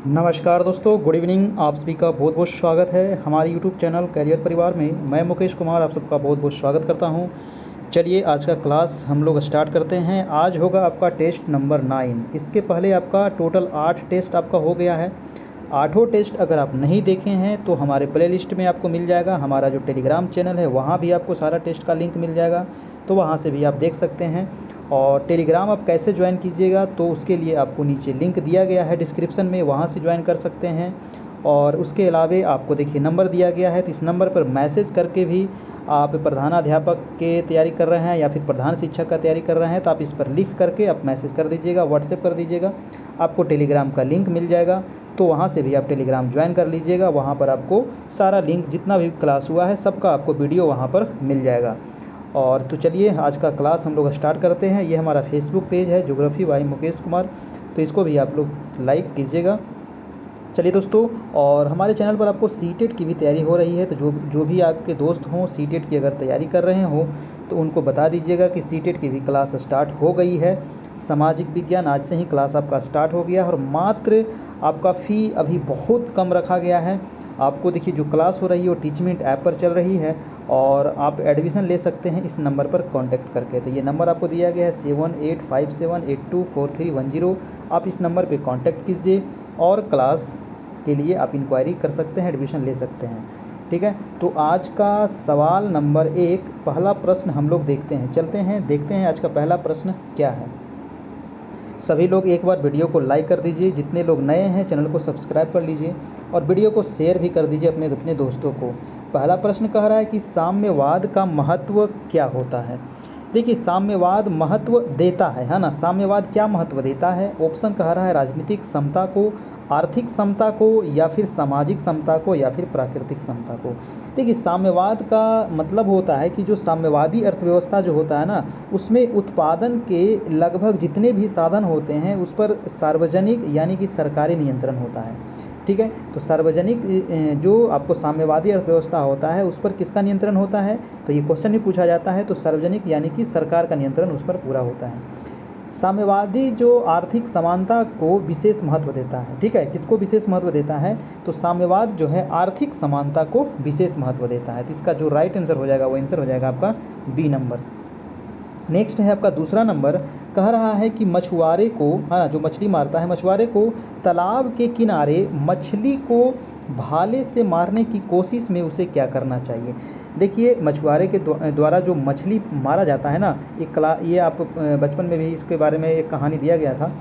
नमस्कार दोस्तों, good evening. आप सभी का बहुत बहुत स्वागत है हमारे यूट्यूब चैनल करियर परिवार में। मैं मुकेश कुमार आप सबका बहुत बहुत स्वागत करता हूं। चलिए आज का क्लास हम लोग स्टार्ट करते हैं। आज होगा आपका टेस्ट नंबर 9। इसके पहले आपका टोटल 8 टेस्ट आपका हो गया है। आठों टेस्ट अगर आप नहीं देखे हैं तो हमारे प्ले लिस्ट में आपको मिल जाएगा। हमारा जो टेलीग्राम चैनल है वहाँ भी आपको सारा टेस्ट का लिंक मिल जाएगा, तो वहाँ से भी आप देख सकते हैं। और टेलीग्राम आप कैसे ज्वाइन कीजिएगा तो उसके लिए आपको नीचे लिंक दिया गया है डिस्क्रिप्शन में, वहाँ से ज्वाइन कर सकते हैं। और उसके अलावे आपको देखिए नंबर दिया गया है, तो इस नंबर पर मैसेज करके भी आप प्रधानाध्यापक के तैयारी कर रहे हैं या फिर प्रधान शिक्षक का तैयारी कर रहे हैं तो आप इस पर लिख करके आप मैसेज कर दीजिएगा, व्हाट्सएप कर दीजिएगा। आपको टेलीग्राम का लिंक मिल जाएगा, तो वहाँ से भी आप टेलीग्राम ज्वाइन कर लीजिएगा। वहाँ पर आपको सारा लिंक जितना भी क्लास हुआ है सबका आपको वीडियो वहाँ पर मिल जाएगा। और तो चलिए आज का क्लास हम लोग स्टार्ट करते हैं। ये हमारा फेसबुक पेज है ज्योग्राफी बाय मुकेश कुमार, तो इसको भी आप लोग लाइक कीजिएगा। चलिए दोस्तों, और हमारे चैनल पर आपको सीटेट की भी तैयारी हो रही है, तो जो भी आपके दोस्त हों सीटेट की अगर तैयारी कर रहे हो तो उनको बता दीजिएगा कि सीटेट की भी क्लास स्टार्ट हो गई है। सामाजिक विज्ञान आज से ही क्लास आपका स्टार्ट हो गया है और मात्र आपका फ़ी अभी बहुत कम रखा गया है। आपको देखिए जो क्लास हो रही है वो टीचमेंट ऐप पर चल रही है और आप एडमिशन ले सकते हैं इस नंबर पर कांटेक्ट करके। तो ये नंबर आपको दिया गया है 7857824310। आप इस नंबर पे कांटेक्ट कीजिए और क्लास के लिए आप इंक्वायरी कर सकते हैं, एडमिशन ले सकते हैं। ठीक है, तो आज का सवाल नंबर 1 पहला प्रश्न हम लोग देखते हैं। चलते हैं देखते हैं आज का पहला प्रश्न क्या है। सभी लोग एक बार वीडियो को लाइक कर दीजिए, जितने लोग नए हैं चैनल को सब्सक्राइब कर लीजिए और वीडियो को शेयर भी कर दीजिए अपने दोस्तों को। पहला प्रश्न कह रहा है कि साम्यवाद का महत्व क्या होता है। देखिए साम्यवाद महत्व देता है ना। साम्यवाद क्या महत्व देता है? ऑप्शन कह रहा है राजनीतिक समता को, आर्थिक समता को, या फिर सामाजिक समता को, या फिर प्राकृतिक समता को। देखिए साम्यवाद का मतलब होता है कि जो साम्यवादी अर्थव्यवस्था जो होता है ना, उसमें उत्पादन के लगभग जितने भी साधन होते हैं उस पर सार्वजनिक यानी कि सरकारी नियंत्रण होता है। ठीक है, तो सार्वजनिक जो आपको साम्यवादी अर्थव्यवस्था होता है उस पर किसका नियंत्रण होता है, तो ये क्वेश्चन भी पूछा जाता है। तो सार्वजनिक यानी कि सरकार का नियंत्रण उस पर पूरा होता है। साम्यवादी जो आर्थिक समानता को विशेष महत्व देता है। ठीक है, किसको विशेष महत्व देता है? तो साम्यवाद जो है आर्थिक समानता को विशेष महत्व देता है। तो इसका जो राइट आंसर हो जाएगा वो आंसर हो जाएगा आपका बी नंबर। नेक्स्ट है आपका दूसरा नंबर, कह रहा है कि मछुआरे को, हाँ जो मछली मारता है, मछुआरे को तालाब के किनारे मछली को भाले से मारने की कोशिश में उसे क्या करना चाहिए। देखिए मछुआरे के द्वारा जो मछली मारा जाता है ना, ये आप बचपन में भी इसके बारे में एक कहानी दिया गया था।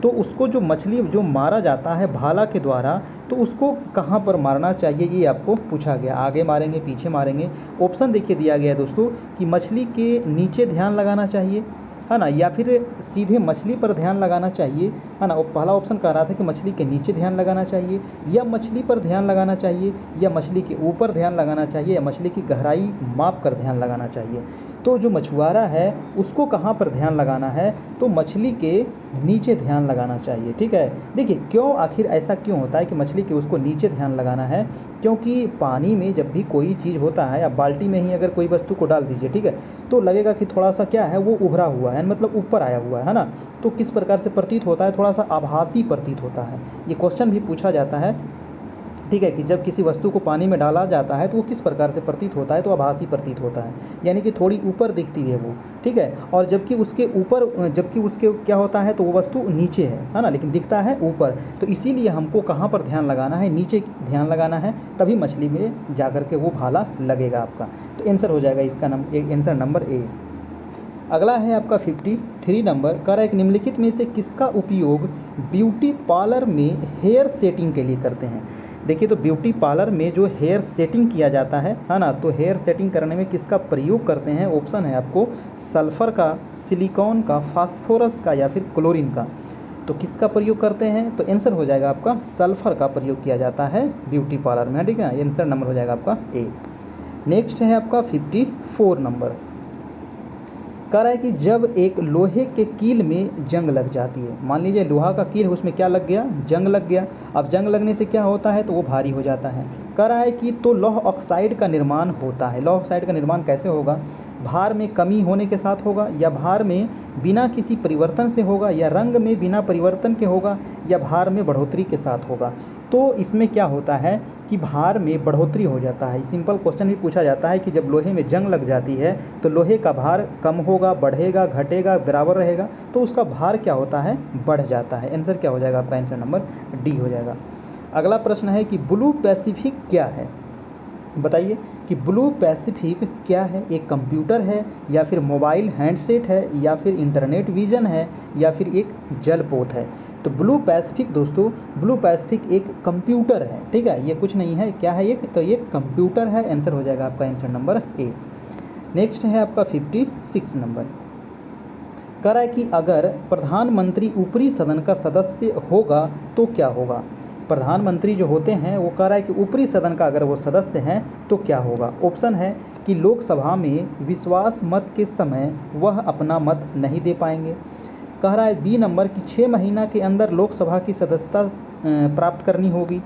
तो उसको जो मछली जो मारा जाता है भाला के द्वारा, तो उसको कहाँ पर मारना चाहिए ये आपको पूछा गया। आगे मारेंगे, पीछे मारेंगे। ऑप्शन देखिए दिया गया है दोस्तों कि मछली के नीचे ध्यान लगाना चाहिए, है ना, या फिर सीधे मछली पर ध्यान लगाना चाहिए, है ना। और पहला ऑप्शन कह रहा था कि मछली के नीचे ध्यान लगाना चाहिए, या मछली पर ध्यान लगाना चाहिए, या मछली के ऊपर ध्यान लगाना चाहिए, या मछली की गहराई माप कर ध्यान लगाना चाहिए। तो जो मछुआरा है उसको कहाँ पर ध्यान लगाना है, तो मछली के नीचे ध्यान लगाना चाहिए। ठीक है, देखिए क्यों, आखिर ऐसा क्यों होता है कि मछली के उसको नीचे ध्यान लगाना है? क्योंकि पानी में जब भी कोई चीज़ होता है, आप बाल्टी में ही अगर कोई वस्तु को डाल दीजिए, ठीक है, तो लगेगा कि थोड़ा सा क्या है, वो उभरा हुआ है, मतलब ऊपर आया हुआ है ना। तो किस प्रकार से प्रतीत होता है? थोड़ा सा आभासी प्रतीत होता है। ये क्वेश्चन भी पूछा जाता है, ठीक है, कि जब किसी वस्तु को पानी में डाला जाता है तो वो किस प्रकार से प्रतीत होता है, तो आभासी प्रतीत होता है, यानी कि थोड़ी ऊपर दिखती है वो। ठीक है, और जबकि उसके क्या होता है, तो वो वस्तु नीचे है ना, लेकिन दिखता है ऊपर। तो इसीलिए हमको कहाँ पर ध्यान लगाना है? नीचे ध्यान लगाना है, तभी मछली में जा कर के वो भाला लगेगा आपका। तो आंसर हो जाएगा इसका आंसर नंबर ए। अगला है आपका 53 नंबर, कह रहा है कि निम्नलिखित में से किसका उपयोग ब्यूटी पार्लर में हेयर सेटिंग के लिए करते हैं। देखिए तो ब्यूटी पार्लर में जो हेयर सेटिंग किया जाता है ना, तो हेयर सेटिंग करने में किसका प्रयोग करते हैं? ऑप्शन है आपको सल्फर का, सिलिकॉन का, फास्फोरस का, या फिर क्लोरीन का। तो किसका प्रयोग करते हैं? तो आंसर हो जाएगा आपका सल्फर का प्रयोग किया जाता है ब्यूटी पार्लर में। ठीक है, आंसर नंबर हो जाएगा आपका ए। नेक्स्ट है आपका 54 नंबर, कह रहा है कि जब एक लोहे के कील में जंग लग जाती है, मान लीजिए लोहा का कील है, उसमें क्या लग गया? जंग लग गया। अब जंग लगने से क्या होता है, तो वो भारी हो जाता है। कह रहा है कि तो लौह ऑक्साइड का निर्माण होता है। लौह ऑक्साइड का निर्माण कैसे होगा? भार में कमी होने के साथ होगा, या भार में बिना किसी परिवर्तन से होगा, या रंग में बिना परिवर्तन के होगा, या भार में बढ़ोतरी के साथ होगा। तो इसमें क्या होता है कि भार में बढ़ोतरी हो जाता है। सिंपल क्वेश्चन भी पूछा जाता है कि जब लोहे में जंग लग जाती है तो लोहे का भार कम होगा, बढ़ेगा, घटेगा, बराबर रहेगा, तो उसका भार क्या होता है, बढ़ जाता है। आंसर क्या हो जाएगा आपका, आंसर नंबर डी हो जाएगा। अगला प्रश्न है कि ब्लू पैसिफिक क्या है। बताइए कि ब्लू पैसिफिक क्या है। एक कंप्यूटर है, या फिर मोबाइल हैंडसेट है, या फिर इंटरनेट विजन है, या फिर एक जलपोत है। तो ब्लू पैसिफिक दोस्तों, ब्लू पैसिफिक एक कंप्यूटर है, ठीक है, ये कुछ नहीं है, क्या है एक, तो ये कंप्यूटर है। आंसर हो जाएगा आपका आंसर नंबर ए। नेक्स्ट है आपका 56 नंबर। कह रहा है कि अगर प्रधानमंत्री ऊपरी सदन का सदस्य होगा तो क्या होगा। प्रधानमंत्री जो होते हैं वो कह रहा है कि ऊपरी सदन का अगर वो सदस्य हैं तो क्या होगा। ऑप्शन है कि लोकसभा में विश्वास मत के समय वह अपना मत नहीं दे पाएंगे। कह रहा है बी नंबर कि 6 महीना के अंदर लोकसभा की सदस्यता प्राप्त करनी होगी,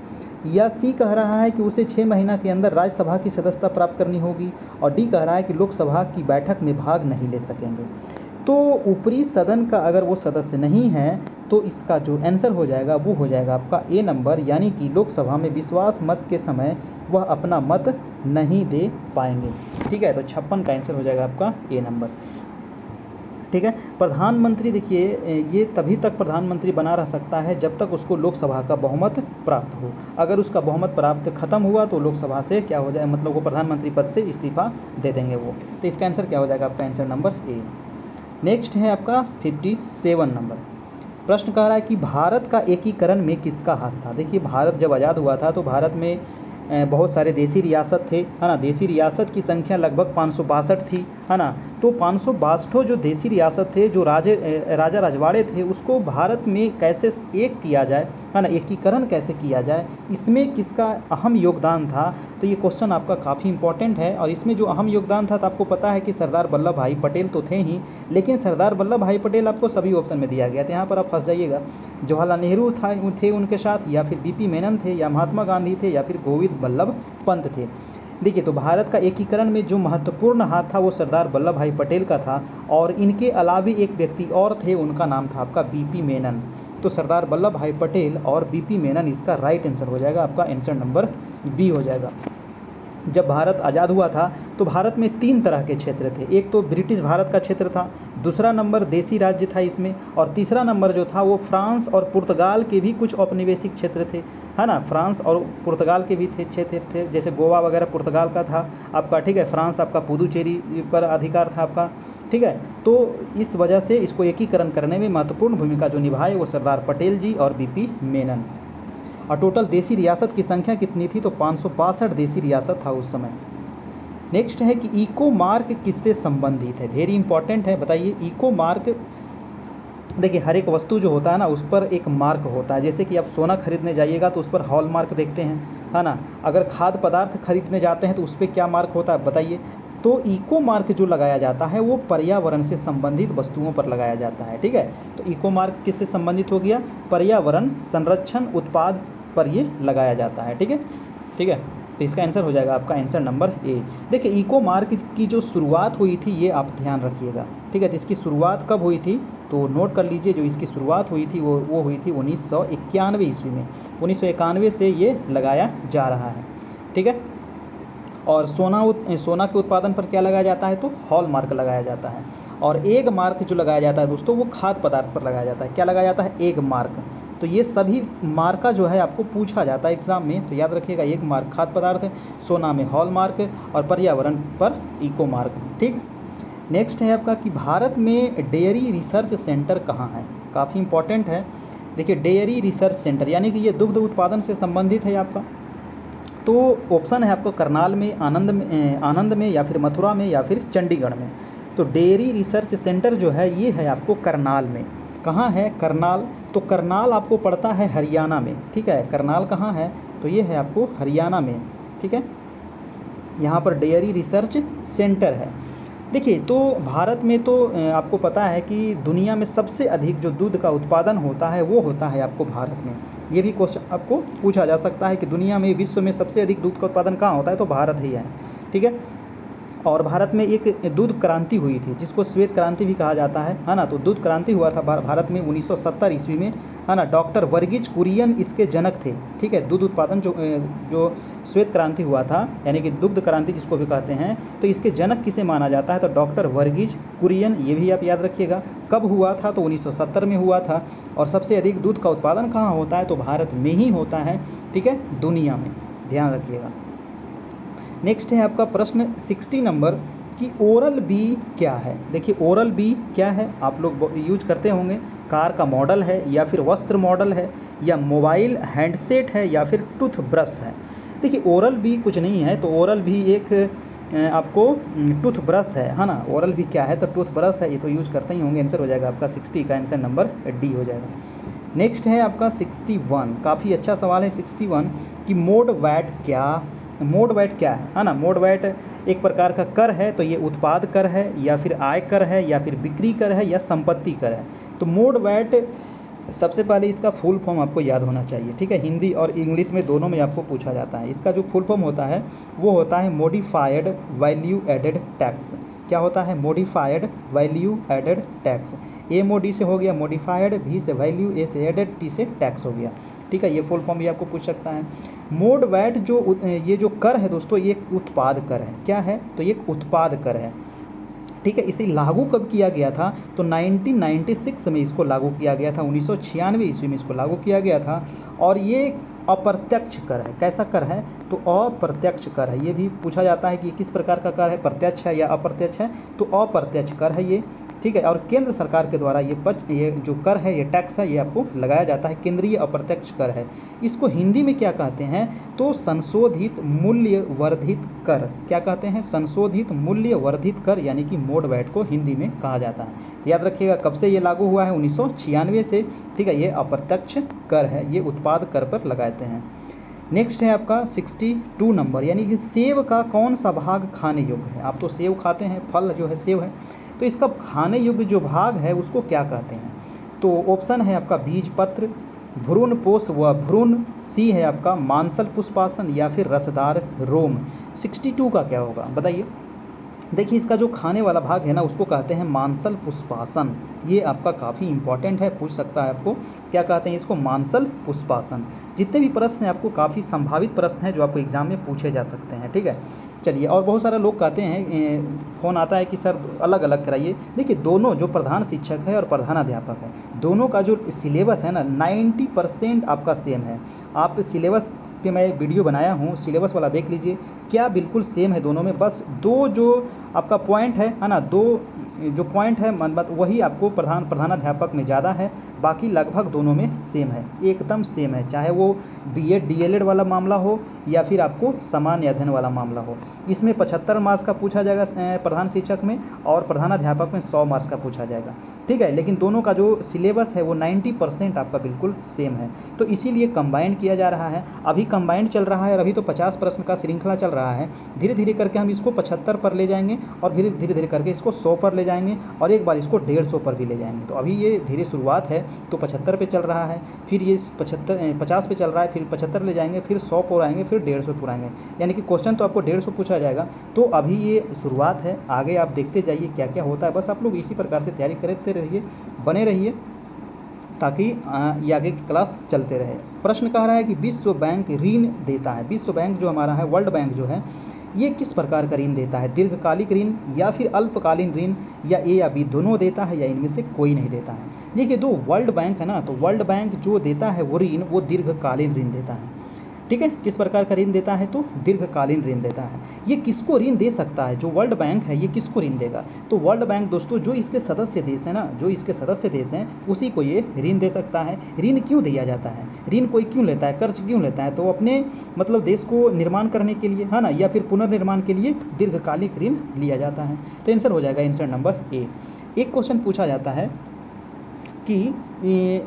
या सी कह रहा है कि उसे 6 महीना के अंदर राज्यसभा की सदस्यता प्राप्त करनी होगी, और डी कह रहा है कि लोकसभा की बैठक में भाग नहीं ले सकेंगे। तो ऊपरी सदन का अगर वो सदस्य नहीं है तो इसका जो आंसर हो जाएगा वो हो जाएगा आपका ए नंबर, यानी कि लोकसभा में विश्वास मत के समय वह अपना मत नहीं दे पाएंगे। ठीक है, तो 56 का आंसर हो जाएगा आपका ए नंबर। ठीक है, प्रधानमंत्री देखिए ये तभी तक प्रधानमंत्री बना रह सकता है जब तक उसको लोकसभा का बहुमत प्राप्त हो। अगर उसका बहुमत प्राप्त खत्म हुआ तो लोकसभा से क्या हो जाए, मतलब वो प्रधानमंत्री पद से इस्तीफा दे देंगे वो। तो इसका आंसर क्या हो जाएगा आपका आंसर नंबर ए। नेक्स्ट है आपका 57 नंबर। प्रश्न कह रहा है कि भारत का एकीकरण में किसका हाथ था। देखिए भारत जब आज़ाद हुआ था तो भारत में बहुत सारे देसी रियासत थे, है ना। देसी रियासत की संख्या लगभग 562 थी, है ना। तो 562 जो देसी रियासत थे, जो राजा रजवाड़े थे, उसको भारत में कैसे एक किया जाए, है ना, एकीकरण कैसे किया जाए, इसमें किसका अहम योगदान था। तो ये क्वेश्चन आपका काफ़ी इंपॉर्टेंट है। और इसमें जो अहम योगदान था तो आपको पता है कि सरदार वल्लभ भाई पटेल तो थे ही, लेकिन सरदार वल्लभ भाई पटेल आपको सभी ऑप्शन में दिया गया था, यहाँ पर आप फंस जाइएगा। जवाहरलाल नेहरू थे उनके साथ, या फिर बीपी मेनन थे, या महात्मा गांधी थे, या फिर गोविंद वल्लभ पंत थे। देखिए तो भारत का एकीकरण में जो महत्वपूर्ण हाथ था वो सरदार वल्लभ भाई पटेल का था, और इनके अलावे एक व्यक्ति और थे, उनका नाम था आपका बीपी मेनन। तो सरदार वल्लभ भाई पटेल और बीपी मेनन इसका राइट आंसर हो जाएगा, आपका आंसर नंबर बी हो जाएगा। जब भारत आज़ाद हुआ था तो भारत में 3 तरह के क्षेत्र थे। एक तो ब्रिटिश भारत का क्षेत्र था, दूसरा नंबर देसी राज्य था इसमें, और तीसरा नंबर जो था वो फ्रांस और पुर्तगाल के भी कुछ औपनिवेशिक क्षेत्र थे, है ना। फ्रांस और पुर्तगाल के भी क्षेत्र थे, जैसे गोवा वगैरह पुर्तगाल का था आपका। ठीक है, फ्रांस आपका पुदुचेरी पर अधिकार था आपका। ठीक है, तो इस वजह से इसको एकीकरण करने में महत्वपूर्ण भूमिका जो निभाए वो सरदार पटेल जी और बीपी मेनन। और टोटल देसी रियासत की संख्या कितनी थी, तो 562 देसी रियासत था उस समय। नेक्स्ट है कि इको मार्क किससे संबंधित है। वेरी इंपॉर्टेंट है, बताइए इको मार्क। देखिए हर एक वस्तु जो होता है ना उस पर एक मार्क होता है। जैसे कि आप सोना खरीदने जाइएगा तो उस पर हॉल मार्क देखते हैं, है ना। अगर खाद्य पदार्थ खरीदने जाते हैं तो उस पर क्या मार्क होता है बताइए। तो इको मार्क जो लगाया जाता है वो पर्यावरण से संबंधित वस्तुओं पर लगाया जाता है। ठीक है, तो इको मार्क किससे संबंधित हो गया, पर्यावरण संरक्षण उत्पाद पर ये लगाया जाता है। ठीक है, ठीक है, तो इसका आंसर हो जाएगा आपका आंसर नंबर ए। देखिए इको मार्क की जो शुरुआत हुई थी ये आप ध्यान रखिएगा। ठीक है, तो इसकी शुरुआत कब हुई थी, तो नोट कर लीजिए। जो इसकी शुरुआत हुई थी वो हुई थी 1991 ईस्वी में। 1991 से ये लगाया जा रहा है। ठीक है, और सोना के उत्पादन पर क्या लगाया जाता है, तो हॉल मार्क लगाया जाता है। और एग मार्क जो लगाया जाता है दोस्तों वो खाद्य पदार्थ पर लगाया जाता है। क्या लगाया जाता है, एग मार्क। तो ये सभी मार्का जो है आपको पूछा जाता है एग्जाम में, तो याद रखिएगा। एग मार्क खाद्य पदार्थ, सोना में हॉल मार्क, और पर्यावरण पर इको मार्क। ठीक, नेक्स्ट है आपका कि भारत में डेयरी रिसर्च सेंटर कहाँ है। काफ़ी इंपॉर्टेंट है। देखिए डेयरी रिसर्च सेंटर यानी कि ये दुग्ध उत्पादन से संबंधित है आपका। तो ऑप्शन है आपको करनाल में, आनंद में, या फिर मथुरा में, या फिर चंडीगढ़ में। तो डेयरी रिसर्च सेंटर जो है ये है आपको करनाल में। कहाँ है, करनाल। तो करनाल आपको पड़ता है हरियाणा में। ठीक है, करनाल कहाँ है, तो ये है आपको हरियाणा में। ठीक है, यहाँ पर डेयरी रिसर्च सेंटर है। देखिए तो भारत में तो आपको पता है कि दुनिया में सबसे अधिक जो दूध का उत्पादन होता है वो होता है आपको भारत में। ये भी क्वेश्चन आपको पूछा जा सकता है कि दुनिया में, विश्व में सबसे अधिक दूध का उत्पादन कहाँ होता है, तो भारत ही है। ठीक है, और भारत में एक दूध क्रांति हुई थी जिसको श्वेत क्रांति भी कहा जाता है ना। तो दूध क्रांति हुआ था भारत में 1970 ईस्वी में, है ना। डॉक्टर वर्गीज कुरियन इसके जनक थे, ठीक है। दूध उत्पादन जो श्वेत क्रांति हुआ था, यानी कि दुग्ध क्रांति जिसको भी कहते हैं, तो इसके जनक किसे माना जाता है, तो डॉक्टर वर्गीज कुरियन। ये भी आप याद रखिएगा। कब हुआ था, तो 1970 में हुआ था। और सबसे अधिक दूध का उत्पादन कहाँ होता है, तो भारत में ही होता है, ठीक है, दुनिया में, ध्यान रखिएगा। नेक्स्ट है आपका प्रश्न 60 नंबर कि ओरल बी क्या है। देखिए ओरल बी क्या है, आप लोग यूज करते होंगे। कार का मॉडल है, या फिर वस्त्र मॉडल है, या मोबाइल हैंडसेट है, या फिर टूथब्रश है। देखिए ओरल बी कुछ नहीं है, तो ओरल भी एक आपको टूथब्रश है ना। ओरल बी क्या है, तो टूथब्रश है, ये तो यूज करते ही होंगे। आंसर हो जाएगा आपका 60 का आंसर नंबर डी हो जाएगा। नेक्स्ट है आपका 61, काफ़ी अच्छा सवाल है 61 कि मोड वैट क्या, मोड वैट क्या है ना। मोड वैट एक प्रकार का कर है, तो ये उत्पाद कर है, या फिर आय कर है, या फिर बिक्री कर है, या संपत्ति कर है। तो मोड वैट सबसे पहले इसका फुल फॉर्म आपको याद होना चाहिए, ठीक है। हिंदी और इंग्लिश में दोनों में आपको पूछा जाता है। इसका जो फुल फॉर्म होता है वो होता है मॉडिफाइड वैल्यू एडेड टैक्स। क्या होता है, मॉडिफाइड वैल्यू एडेड टैक्स। ए मोडी से हो गया मॉडिफाइड, भी से वैल्यू, ए से एडेड, टी से टैक्स हो गया, ठीक है। ये फुल फॉर्म भी आपको पूछ सकता है। मोड वैट जो ये जो कर है दोस्तों, ये एक उत्पाद कर है। क्या है, तो ये एक उत्पाद कर है, ठीक है। इसे लागू कब किया गया था, तो 1996 में इसको लागू किया गया था, 1996 ईस्वी में इसको लागू किया गया था। और ये अप्रत्यक्ष कर है। कैसा कर है, तो अप्रत्यक्ष कर है। ये भी पूछा जाता है कि किस प्रकार का कर है, प्रत्यक्ष है या अप्रत्यक्ष है, तो अप्रत्यक्ष कर है ये, ठीक है। और केंद्र सरकार के द्वारा ये जो कर है, ये टैक्स है, ये आपको लगाया जाता है, केंद्रीय अप्रत्यक्ष कर है। इसको हिंदी में क्या कहते हैं, तो संशोधित मूल्य वर्धित कर। क्या कहते हैं, संशोधित मूल्य वर्धित कर, यानी कि मोड वैट को हिंदी में कहा जाता है। याद रखिएगा कब से ये लागू हुआ है, 1996 से, ठीक है। ये अप्रत्यक्ष कर है, ये उत्पाद कर पर लगाते हैं। नेक्स्ट है आपका 62 नंबर, यानी कि सेब का कौन सा भाग खाने योग्य है। आप तो सेब खाते हैं, फल जो है सेब है, तो इसका खाने योग्य जो भाग है उसको क्या कहते हैं, तो ऑप्शन है आपका बीज पत्र, भ्रूण पोष व भ्रूण, सी है आपका मांसल पुष्पासन, या फिर रसदार रोम। 62 का क्या होगा बताइए। देखिए इसका जो खाने वाला भाग है ना, उसको कहते हैं मांसल पुष्पासन। ये आपका काफ़ी इंपॉर्टेंट है, पूछ सकता है आपको, क्या कहते हैं इसको, मांसल पुष्पासन। जितने भी प्रश्न हैं आपको काफ़ी संभावित प्रश्न हैं जो आपको एग्जाम में पूछे जा सकते हैं, ठीक है। चलिए, और बहुत सारे लोग कहते हैं, फ़ोन आता है कि सर अलग अलग कराइए। देखिए दोनों, जो प्रधान शिक्षक है और प्रधानाध्यापक है, दोनों का जो सिलेबस है ना 90% आपका सेम है। आप सिलेबस पे मैं वीडियो बनाया हूँ, सिलेबस वाला देख लीजिए, क्या बिल्कुल सेम है दोनों में। बस दो जो आपका पॉइंट है ना, दो जो पॉइंट है मतलब वही आपको प्रधानाध्यापक में ज़्यादा है, बाकी लगभग दोनों में सेम है, एकदम सेम है। चाहे वो बीएड डीएलएड वाला मामला हो या फिर आपको सामान्य अध्ययन वाला मामला हो। इसमें 75 मार्क्स का पूछा जाएगा प्रधान शिक्षक में, और प्रधानाध्यापक में 100 मार्क्स का पूछा जाएगा, ठीक है। लेकिन दोनों का जो सिलेबस है वो 90% आपका बिल्कुल सेम है। तो इसीलिए कंबाइंड किया जा रहा है। अभी कंबाइंड चल रहा है, और अभी तो 50 प्रश्न का श्रृंखला चल रहा है। धीरे धीरे करके हम इसको 75 पर ले जाएंगे, और फिर धीरे धीरे करके इसको 100 पर ले जाएंगे, और एक बार इसको 150 पर भी ले जाएंगे। तो अभी ये धीरे शुरुआत है, तो 75 पे चल रहा है, फिर ये 50 पे चल रहा है, फिर 75 ले जाएंगे, फिर 100 पर आएंगे, फिर 150 पर आएंगे। यानी कि क्वेश्चन तो आपको 150 पूछा जाएगा। तो अभी ये शुरुआत है, आगे आप देखते जाइए क्या क्या होता है। बस आप लोग इसी प्रकार से तैयारी करते रहिए, बने रहिए, ताकि ये आगे की क्लास चलते रहे। प्रश्न कह रहा है कि विश्व बैंक ऋण देता है। विश्व बैंक जो हमारा है, वर्ल्ड बैंक जो है, ये किस प्रकार का ऋण देता है, दीर्घकालिक ऋण या फिर अल्पकालीन ऋण, या ए या बी दोनों देता है, या इनमें से कोई नहीं देता है। देखिए दो वर्ल्ड बैंक है ना, तो वर्ल्ड बैंक जो देता है वो ऋण, वो दीर्घकालीन ऋण देता है, ठीक है। किस प्रकार का ऋण देता है, तो दीर्घकालीन ऋण देता है। ये किसको ऋण दे सकता है, जो वर्ल्ड बैंक है ये किसको ऋण देगा, तो वर्ल्ड बैंक दोस्तों जो इसके सदस्य देश है ना, जो इसके सदस्य देश हैं उसी को ये ऋण दे सकता है। ऋण क्यों दिया जाता है, ऋण कोई क्यों लेता है, कर्ज क्यों लेता है, तो अपने मतलब देश को निर्माण करने के लिए, है ना, या फिर पुनर्निर्माण के लिए दीर्घकालिक ऋण लिया जाता है। तो आंसर हो जाएगा आंसर नंबर ए। एक क्वेश्चन पूछा जाता है कि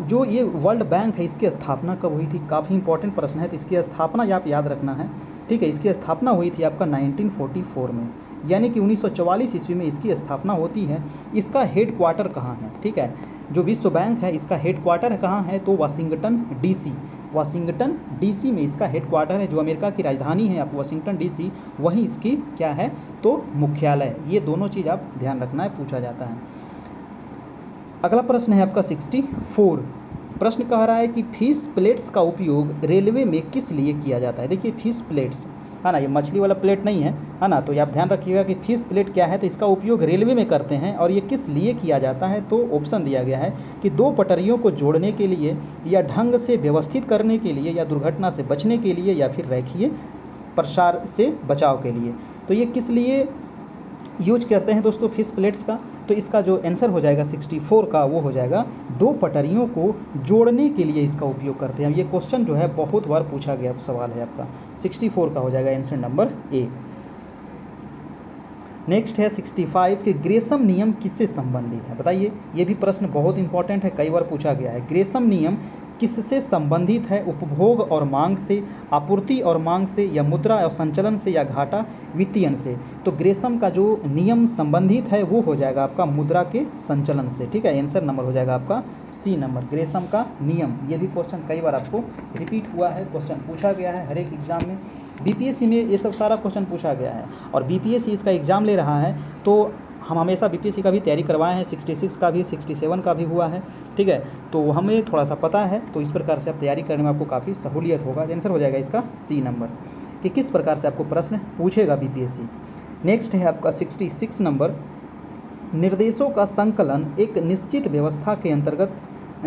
जो ये वर्ल्ड बैंक है इसकी स्थापना कब हुई थी। काफ़ी इंपॉर्टेंट प्रश्न है, तो इसकी स्थापना आप याद रखना है, ठीक है। इसकी स्थापना हुई थी आपका 1944 में, यानी कि 1944 ईस्वी में इसकी स्थापना होती है। इसका हेड क्वार्टर कहाँ है, ठीक है। जो विश्व बैंक है इसका हेड क्वार्टर कहाँ है, तो वाशिंगटन डीसी, वाशिंगटन डीसी में इसका हेडक्वार्टर है, जो अमेरिका की राजधानी है आपको वाशिंगटन डीसी, वहीं इसकी क्या है तो मुख्यालय। ये दोनों चीज़ आप ध्यान रखना है, पूछा जाता है। अगला प्रश्न है आपका 64। प्रश्न कह रहा है कि फिश प्लेट्स का उपयोग रेलवे में किस लिए किया जाता है। देखिए फिश प्लेट्स है ना, ये मछली वाला प्लेट नहीं है ना, तो ये आप ध्यान रखिएगा कि फिश प्लेट क्या है, तो इसका उपयोग रेलवे में करते हैं और ये किस लिए किया जाता है। तो ऑप्शन दिया गया है कि दो पटरियों को जोड़ने के लिए, या ढंग से व्यवस्थित करने के लिए, या दुर्घटना से बचने के लिए, या फिर रेखीय प्रसार से बचाव के लिए। तो ये किस लिए यूज करते हैं दोस्तों फिश प्लेट्स का, तो इसका जो आंसर हो जाएगा 64 का वो हो जाएगा दो पटरियों को जोड़ने के लिए इसका उपयोग करते हैं। ये क्वेश्चन जो है बहुत बार पूछा गया सवाल है आपका, 64 का हो जाएगा आंसर नंबर ए। नेक्स्ट है 65 कि ग्रेसम नियम किससे संबंधित है। बताइए, ये भी प्रश्न बहुत इंपॉर्टेंट है, कई बार पूछा गया है। ग्रेसम नियम किससे संबंधित है, उपभोग और मांग से, आपूर्ति और मांग से, या मुद्रा और संचलन से, या घाटा वित्तीयन से। तो ग्रेसम का जो नियम संबंधित है वो हो जाएगा आपका मुद्रा के संचलन से। ठीक है, आंसर नंबर हो जाएगा आपका सी नंबर, ग्रेसम का नियम। ये भी क्वेश्चन कई बार आपको रिपीट हुआ है, क्वेश्चन पूछा गया है हर एक एग्जाम में। बीपीएससी में ये सब सारा क्वेश्चन पूछा गया है, और बीपीएससी इसका एग्जाम ले रहा है, तो हम हमेशा बीपीएससी का भी तैयारी करवाए हैं, 66 का भी, 67 का भी हुआ है। ठीक है, तो हमें थोड़ा सा पता है, तो इस प्रकार से आप तैयारी करने में आपको काफ़ी सहूलियत होगा। आंसर हो जाएगा इसका सी नंबर, कि किस प्रकार से आपको प्रश्न पूछेगा बीपीएससी। नेक्स्ट है आपका 66 नंबर, निर्देशों का संकलन एक निश्चित व्यवस्था के अंतर्गत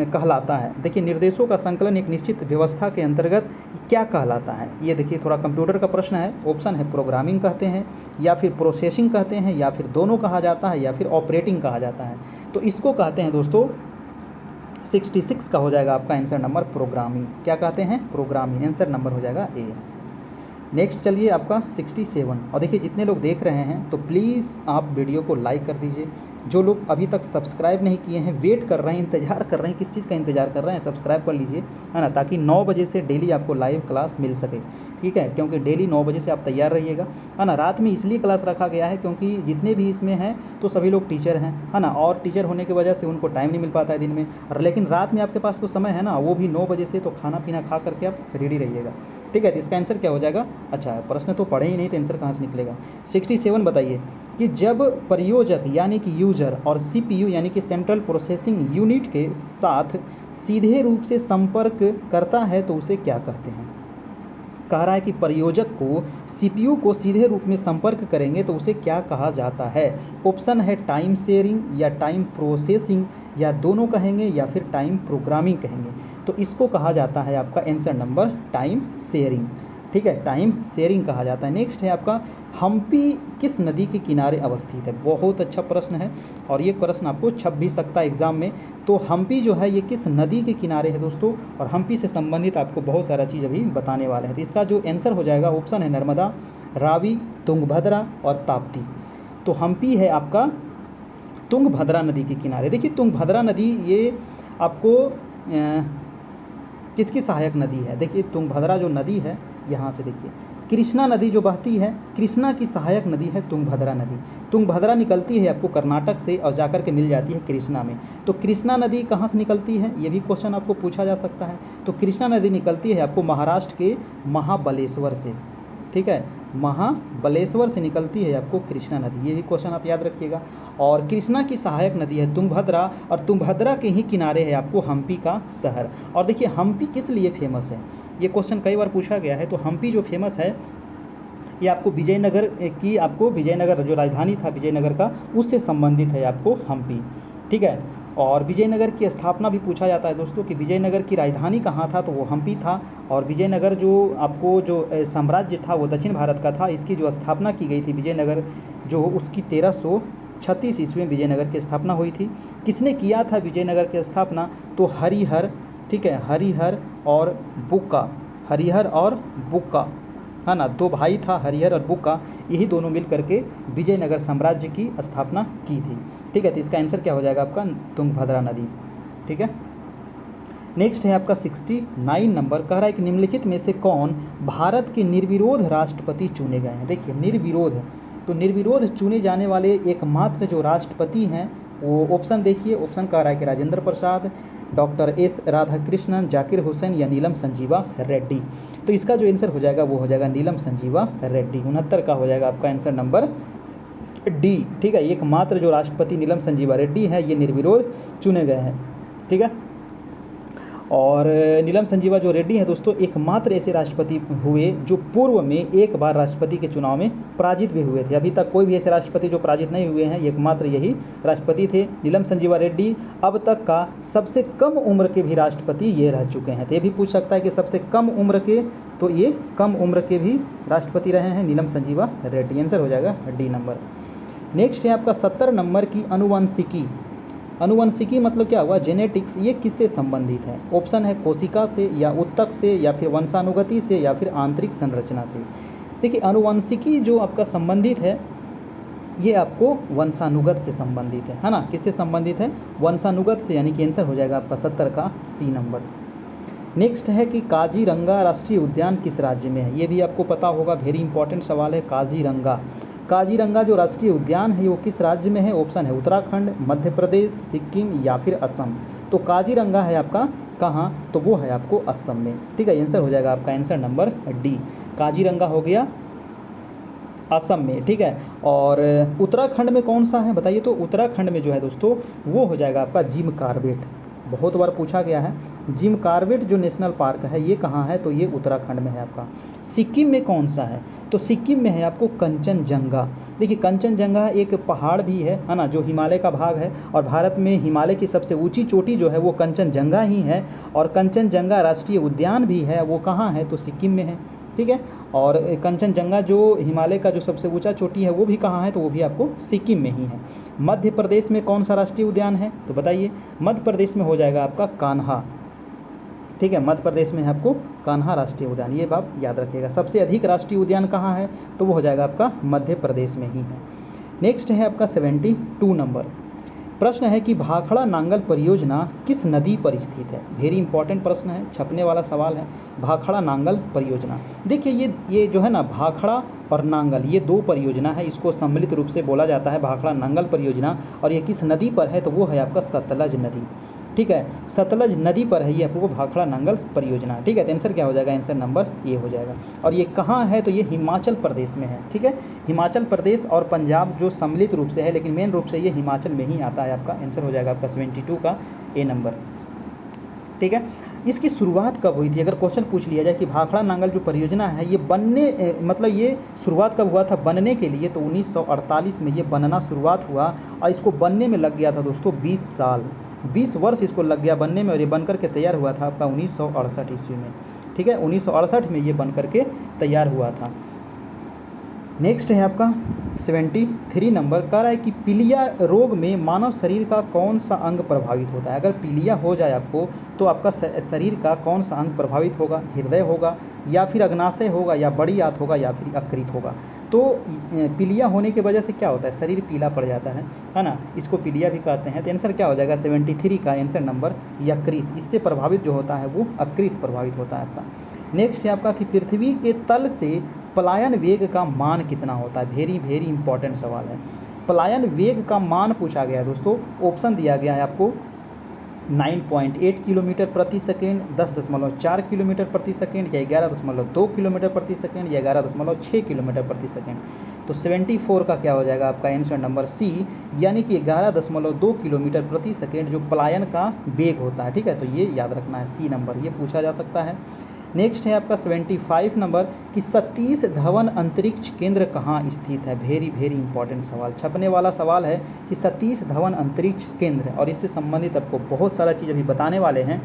कहलाता है। देखिए, निर्देशों का संकलन एक निश्चित व्यवस्था के अंतर्गत क्या कहलाता है। ये देखिए थोड़ा कंप्यूटर का प्रश्न है। ऑप्शन है प्रोग्रामिंग कहते हैं, या फिर प्रोसेसिंग कहते हैं, या फिर दोनों कहा जाता है, या फिर ऑपरेटिंग कहा जाता है। तो इसको कहते हैं दोस्तों 66 का हो जाएगा आपका आंसर नंबर प्रोग्रामिंग। क्या कहते हैं, प्रोग्रामिंग। आंसर नंबर हो जाएगा ए। नेक्स्ट चलिए आपका 67। और देखिए जितने लोग देख रहे हैं तो प्लीज़ आप वीडियो को लाइक कर दीजिए। जो लोग अभी तक सब्सक्राइब नहीं किए हैं, वेट कर रहे हैं, इंतजार कर रहे हैं, किस चीज़ का इंतजार कर रहे हैं, सब्सक्राइब कर लीजिए, है ना, ताकि 9 बजे से डेली आपको लाइव क्लास मिल सके। ठीक है, क्योंकि डेली 9 बजे से आप तैयार रहिएगा, है ना। रात में इसलिए क्लास रखा गया है क्योंकि जितने भी इसमें हैं तो सभी लोग टीचर हैं, है ना, और टीचर होने की वजह से उनको टाइम नहीं मिल पाता है दिन में, और लेकिन रात में आपके पास तो समय है ना, वो भी 9 बजे से। तो खाना पीना खा करके आप रेडी रहिएगा। ठीक है, तो इसका आंसर क्या हो जाएगा। अच्छा, प्रश्न तो पढ़े ही नहीं तो आंसर कहाँ से निकलेगा। 67 बताइए कि जब प्रयोजक यानी कि यूजर और सीपीयू यानी कि सेंट्रल प्रोसेसिंग यूनिट के साथ सीधे रूप से संपर्क करता है तो उसे क्या कहते हैं। कह रहा है कि प्रयोजक को सीपीयू को सीधे रूप में संपर्क करेंगे तो उसे क्या कहा जाता है। ऑप्शन है टाइम शेयरिंग, या टाइम प्रोसेसिंग, या दोनों कहेंगे, या फिर टाइम प्रोग्रामिंग कहेंगे। तो इसको कहा जाता है आपका आंसर नंबर टाइम शेयरिंग। ठीक है, टाइम शेयरिंग कहा जाता है। नेक्स्ट है आपका हम्पी किस नदी के किनारे अवस्थित है। बहुत अच्छा प्रश्न है, और ये प्रश्न आपको छप भी सकता है एग्जाम में। तो हम्पी जो है ये किस नदी के किनारे है दोस्तों, और हम्पी से संबंधित आपको बहुत सारा चीज़ अभी बताने वाले हैं। तो इसका जो आंसर हो जाएगा, ऑप्शन है नर्मदा, रावी, तुंगभद्रा और ताप्ती। तो हम्पी है आपका तुंगभद्रा नदी के किनारे। देखिए तुंगभद्रा नदी ये आपको किसकी सहायक नदी है। देखिए तुंगभद्रा जो नदी है, यहाँ से देखिए कृष्णा नदी जो बहती है, कृष्णा की सहायक नदी है तुंगभद्रा नदी। तुंगभद्रा निकलती है आपको कर्नाटक से और जाकर के मिल जाती है कृष्णा में। तो कृष्णा नदी कहाँ से निकलती है, ये भी क्वेश्चन आपको पूछा जा सकता है। तो कृष्णा नदी निकलती है आपको महाराष्ट्र के महाबलेश्वर से। ठीक है, महाबलेश्वर से निकलती है आपको कृष्णा नदी, ये भी क्वेश्चन आप याद रखिएगा। और कृष्णा की सहायक नदी है तुंगभद्रा, और तुंगभद्रा के ही किनारे है आपको हम्पी का शहर। और देखिए हम्पी किस लिए फेमस है, ये क्वेश्चन कई बार पूछा गया है। तो हम्पी जो फेमस है ये आपको विजयनगर की, आपको विजयनगर जो राजधानी था विजयनगर का, उससे संबंधित है आपको हम्पी। ठीक है, और विजयनगर की स्थापना भी पूछा जाता है दोस्तों कि विजयनगर की राजधानी कहाँ था, तो वो हम्पी था। और विजयनगर जो आपको जो साम्राज्य था वो दक्षिण भारत का था। इसकी जो स्थापना की गई थी विजयनगर जो, उसकी 1336 ईस्वी में विजयनगर की स्थापना हुई थी। किसने किया था विजयनगर की स्थापना, तो हरिहर। ठीक है, हरिहर और बुक्का, हरिहर और बुक्का, है ना, दो भाई था हरिहर और बुक्का, यही दोनों मिल करके विजयनगर साम्राज्य की स्थापना की थी। ठीक है, तो इसका आंसर क्या हो जाएगा आपका तुंगभद्रा नदी। ठीक है, नेक्स्ट है आपका 69 नंबर। कह रहा है कि निम्नलिखित में से कौन भारत के निर्विरोध राष्ट्रपति चुने गए हैं। देखिए निर्विरोध, तो निर्विरोध चुने जाने वाले एकमात्र जो राष्ट्रपति हैं वो ऑप्शन देखिए, ऑप्शन कह रहा है कि राजेंद्र प्रसाद, डॉक्टर एस राधाकृष्णन, जाकिर हुसैन या नीलम संजीवा रेड्डी। तो इसका जो आंसर हो जाएगा वो हो जाएगा नीलम संजीवा रेड्डी। 69 का हो जाएगा आपका आंसर नंबर डी। ठीक है, एकमात्र जो राष्ट्रपति नीलम संजीवा रेड्डी हैं ये निर्विरोध चुने गए हैं। ठीक है, और नीलम संजीवा जो रेड्डी हैं दोस्तों एकमात्र ऐसे राष्ट्रपति हुए जो पूर्व में एक बार राष्ट्रपति के चुनाव में पराजित भी हुए थे। अभी तक कोई भी ऐसे राष्ट्रपति जो पराजित नहीं हुए हैं, एकमात्र यही राष्ट्रपति थे नीलम संजीवा रेड्डी। अब तक का सबसे कम उम्र के भी राष्ट्रपति ये रह चुके हैं। तो ये भी पूछ सकता है कि सबसे कम उम्र के, तो ये कम उम्र के भी राष्ट्रपति रहे हैं नीलम संजीवा रेड्डी। आंसर हो जाएगा डी नंबर। नेक्स्ट है आपका 70 नंबर की अनुवंशिकी। अनुवंशिकी मतलब क्या हुआ, जेनेटिक्स। ये किससे संबंधित है? ऑप्शन है कोशिका से या उत्तक से या फिर वंशानुगति से या फिर आंतरिक संरचना से। देखिए अनुवंशिकी जो आपका संबंधित है ये आपको वंशानुगत से संबंधित है ना। किससे संबंधित है? वंशानुगत से, यानी कि आंसर हो जाएगा आपका 70 का सी नंबर। नेक्स्ट है कि काजीरंगा राष्ट्रीय उद्यान किस राज्य में है? ये भी आपको पता होगा, वेरी इंपॉर्टेंट सवाल है। काजीरंगा, काजीरंगा जो राष्ट्रीय उद्यान है वो किस राज्य में है? ऑप्शन है उत्तराखंड, मध्य प्रदेश, सिक्किम या फिर असम। तो काजीरंगा है आपका कहाँ? तो वो है आपको असम में। ठीक है, आंसर हो जाएगा आपका आंसर नंबर डी। काजीरंगा हो गया असम में। ठीक है, और उत्तराखंड में कौन सा है बताइए? तो उत्तराखंड में जो है दोस्तों वो हो जाएगा आपका जिम कॉर्बेट। बहुत बार पूछा गया है। जिम कॉर्बेट जो नेशनल पार्क है ये कहाँ है? तो ये उत्तराखंड में है आपका। सिक्किम में कौन सा है? तो सिक्किम में है आपको कंचनजंगा। देखिए कंचनजंगा एक पहाड़ भी है ना, जो हिमालय का भाग है, और भारत में हिमालय की सबसे ऊंची चोटी जो है वो कंचनजंगा ही है, और कंचनजंगा राष्ट्रीय उद्यान भी है, वो कहाँ है? तो सिक्किम में है। ठीक है, और कंचनजंगा जो हिमालय का जो सबसे ऊंचा चोटी है वो भी कहाँ है? तो वो भी आपको सिक्किम में ही है। मध्य प्रदेश में कौन सा राष्ट्रीय उद्यान है? तो बताइए। मध्य प्रदेश में हो जाएगा आपका कान्हा। ठीक है, मध्य प्रदेश में है आपको कान्हा राष्ट्रीय उद्यान। ये बात याद रखिएगा। सबसे अधिक राष्ट्रीय उद्यान कहाँ है? तो वो हो जाएगा आपका मध्य प्रदेश में ही है। नेक्स्ट है आपका 72 नंबर। प्रश्न है कि भाखड़ा नांगल परियोजना किस नदी पर स्थित है? वेरी इंपॉर्टेंट प्रश्न है, छपने वाला सवाल है। भाखड़ा नांगल परियोजना, देखिए ये जो है ना भाखड़ा और नांगल ये दो परियोजना है, इसको सम्मिलित रूप से बोला जाता है भाखड़ा नांगल परियोजना। और ये किस नदी पर है? तो वो है आपका सतलज नदी। ठीक है, सतलज नदी पर है ये आपको भाखड़ा नांगल परियोजना। ठीक है, तो आंसर क्या हो जाएगा? आंसर नंबर ए हो जाएगा। और ये कहाँ है? तो ये हिमाचल प्रदेश में है। ठीक है, हिमाचल प्रदेश और पंजाब जो सम्मिलित रूप से है, लेकिन मेन रूप से ये हिमाचल में ही आता है। आपका आंसर हो जाएगा आपका 72 का ए नंबर। ठीक है, इसकी शुरुआत कब हुई थी? अगर क्वेश्चन पूछ लिया जाए कि भाखड़ा नांगल जो परियोजना है ये बनने मतलब ये शुरुआत कब हुआ था बनने के लिए? तो 1948 में ये बनना शुरुआत हुआ, और इसको बनने में लग गया था दोस्तों 20 साल, 20 वर्ष इसको लग गया बनने में, और ये बन करके तैयार हुआ था आपका 1968 ईस्वी में। ठीक है, 1968 में ये बन करके तैयार हुआ था। नेक्स्ट है आपका 73 नंबर। कह रहा है कि पीलिया रोग में मानव शरीर का कौन सा अंग प्रभावित होता है? अगर पीलिया हो जाए आपको तो आपका शरीर का कौन सा अंग प्रभावित होगा? हृदय होगा या फिर अग्नाशय होगा या बड़ी आंत होगा या फिर यकृत होगा? तो पीलिया होने की वजह से क्या होता है? शरीर पीला पड़ जाता है ना, इसको पीलिया भी कहते हैं। तो आंसर क्या हो जाएगा? 73 का आंसर नंबर यकृत। इससे प्रभावित जो होता है वो यकृत प्रभावित होता है आपका। नेक्स्ट है आपका कि पृथ्वी के तल से पलायन वेग का मान कितना होता है? वेरी वेरी इंपॉर्टेंट सवाल है। पलायन वेग का मान पूछा गया है दोस्तों। ऑप्शन दिया गया है आपको 9.8 किलोमीटर प्रति सेकेंड, 10.4 किलोमीटर प्रति सेकेंड, या 11.2 किलोमीटर प्रति सेकेंड, या 11.6 किलोमीटर प्रति सेकेंड। तो 74 का क्या हो जाएगा आपका आंसर नंबर सी, यानी कि 11.2 किलोमीटर प्रति सेकेंड जो पलायन का वेग होता है। ठीक है, तो ये याद रखना है, सी नंबर ये पूछा जा सकता है। नेक्स्ट है आपका 75 नंबर कि सतीश धवन अंतरिक्ष केंद्र कहाँ स्थित है? वेरी वेरी इंपॉर्टेंट सवाल, छपने वाला सवाल है कि सतीश धवन अंतरिक्ष केंद्र, और इससे संबंधित आपको बहुत सारा चीज़ अभी बताने वाले हैं।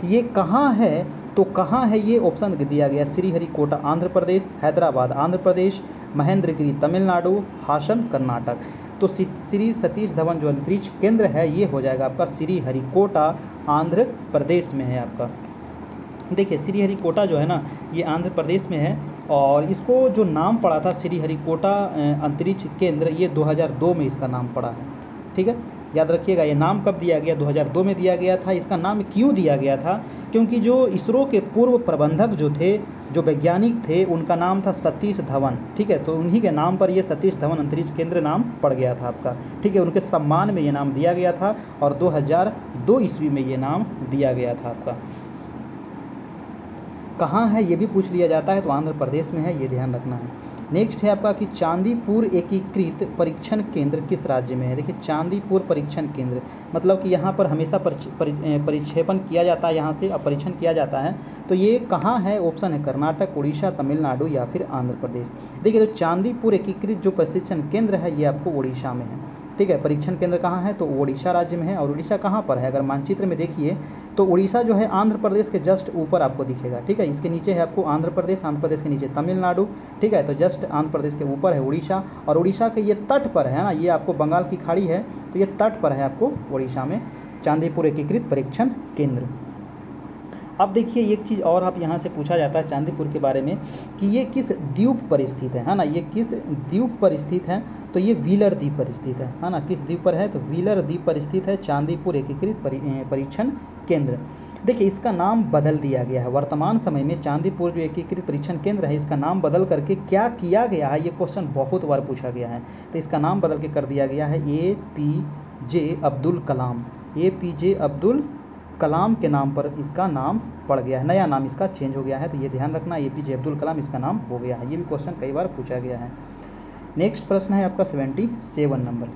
ये कहाँ है? तो कहाँ है ये ऑप्शन दिया गया? श्रीहरिकोटा आंध्र प्रदेश, हैदराबाद आंध्र प्रदेश, महेंद्रगिरी तमिलनाडु, हासन कर्नाटक। तो श्री सतीश धवन जो अंतरिक्ष केंद्र है ये हो जाएगा आपका श्रीहरिकोटा आंध्र प्रदेश में है आपका। देखिए श्रीहरिकोटा जो है ना ये आंध्र प्रदेश में है, और इसको जो नाम पड़ा था श्रीहरिकोटा अंतरिक्ष केंद्र, ये 2002 में इसका नाम पड़ा है। ठीक है, याद रखिएगा। ये नाम कब दिया गया? 2002 में दिया गया था। इसका नाम क्यों दिया गया था? क्योंकि जो इसरो के पूर्व प्रबंधक जो थे, जो वैज्ञानिक थे, उनका नाम था सतीश धवन। ठीक है, तो उन्हीं के नाम पर ये सतीश धवन अंतरिक्ष केंद्र नाम पड़ गया था आपका। ठीक है, उनके सम्मान में ये नाम दिया गया था और 2002 ईस्वी में ये नाम दिया गया था आपका। कहाँ है ये भी पूछ लिया जाता है, तो आंध्र प्रदेश में है, ये ध्यान रखना है। नेक्स्ट है आपका कि चांदीपुर एकीकृत परीक्षण केंद्र किस राज्य में है। देखिए चांदीपुर परीक्षण केंद्र मतलब कि यहाँ पर हमेशा परिक्षेपण किया जाता है, यहाँ से परीक्षण किया जाता है। तो ये कहाँ है, ऑप्शन है कर्नाटक, उड़ीसा, तमिलनाडु या फिर आंध्र प्रदेश। देखिए तो चांदीपुर एकीकृत जो प्रशिक्षण केंद्र है ये आपको उड़ीसा में है। ठीक है, परीक्षण केंद्र कहाँ है, तो उड़ीसा राज्य में है। और उड़ीसा कहाँ पर है, अगर मानचित्र में देखिए तो उड़ीसा जो है आंध्र प्रदेश के जस्ट ऊपर आपको दिखेगा। ठीक है, इसके नीचे है आपको आंध्र प्रदेश के नीचे तमिलनाडु। ठीक है, तो जस्ट आंध्र प्रदेश के ऊपर है उड़ीसा, और उड़ीसा के ये तट पर है ना, ये आपको बंगाल की खाड़ी है, तो ये तट पर है आपको उड़ीसा में चांदीपुर एकीकृत परीक्षण केंद्र। अब देखिए एक चीज़ और आप यहाँ से पूछा जाता है चांदीपुर के बारे में कि ये किस द्वीप पर स्थित है ना, ये किस द्वीप पर स्थित है, तो ये व्हीलर द्वीप पर स्थित है ना। किस द्वीप पर है, तो व्हीलर द्वीप पर स्थित है चांदीपुर एकीकृत परीक्षण केंद्र। देखिए इसका नाम बदल दिया गया है वर्तमान समय में। चांदीपुर जो एकीकृत परीक्षण केंद्र है इसका नाम बदल करके क्या किया गया है, ये क्वेश्चन बहुत बार पूछा गया है। तो इसका नाम बदल के कर दिया गया है APJ अब्दुल कलाम। APJ अब्दुल कलाम के नाम पर इसका नाम पड़ गया है, नया नाम इसका चेंज हो गया है। तो ये ध्यान रखना, APJ अब्दुल कलाम इसका नाम हो गया है। ये भी क्वेश्चन कई बार पूछा गया है। नेक्स्ट प्रश्न है आपका 77 नंबर,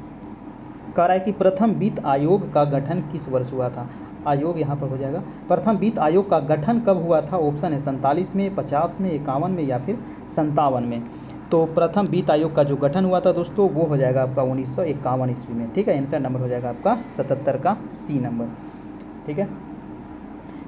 कह रहा है कि प्रथम वित्त आयोग का गठन किस वर्ष हुआ था। आयोग यहाँ पर हो जाएगा, प्रथम वित्त आयोग का गठन कब हुआ था। ऑप्शन है 47 में, 50 में, 51 में या फिर 57 में। तो प्रथम वित्त आयोग का जो गठन हुआ था दोस्तों वो हो जाएगा आपका 1951 ईस्वी में। ठीक है, आंसर नंबर हो जाएगा आपका 77 का C नंबर। ठीक है,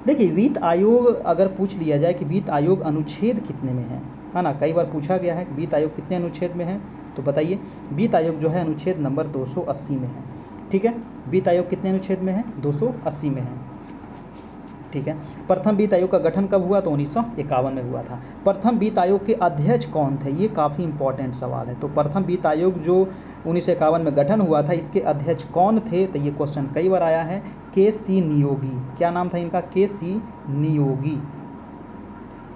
देखिए वित्त आयोग अगर पूछ लिया जाए कि वित्त आयोग अनुच्छेद कितने में है ना, कई बार पूछा गया है कि वित्त आयोग कितने अनुच्छेद में है, तो बताइए। वित्त आयोग जो है अनुच्छेद नंबर 280 में है। ठीक है, वित्त आयोग कितने अनुच्छेद में है, 280 में है। ठीक है, प्रथम वित्त आयोग का गठन कब हुआ, तो 1951 में हुआ था। प्रथम वित्त आयोग के अध्यक्ष कौन थे, ये काफ़ी इंपॉर्टेंट सवाल है। तो प्रथम वित्त आयोग जो 1951 में गठन हुआ था इसके अध्यक्ष कौन थे, तो ये क्वेश्चन कई बार आया है। KC नियोगी, क्या नाम था इनका, KC नियोगी।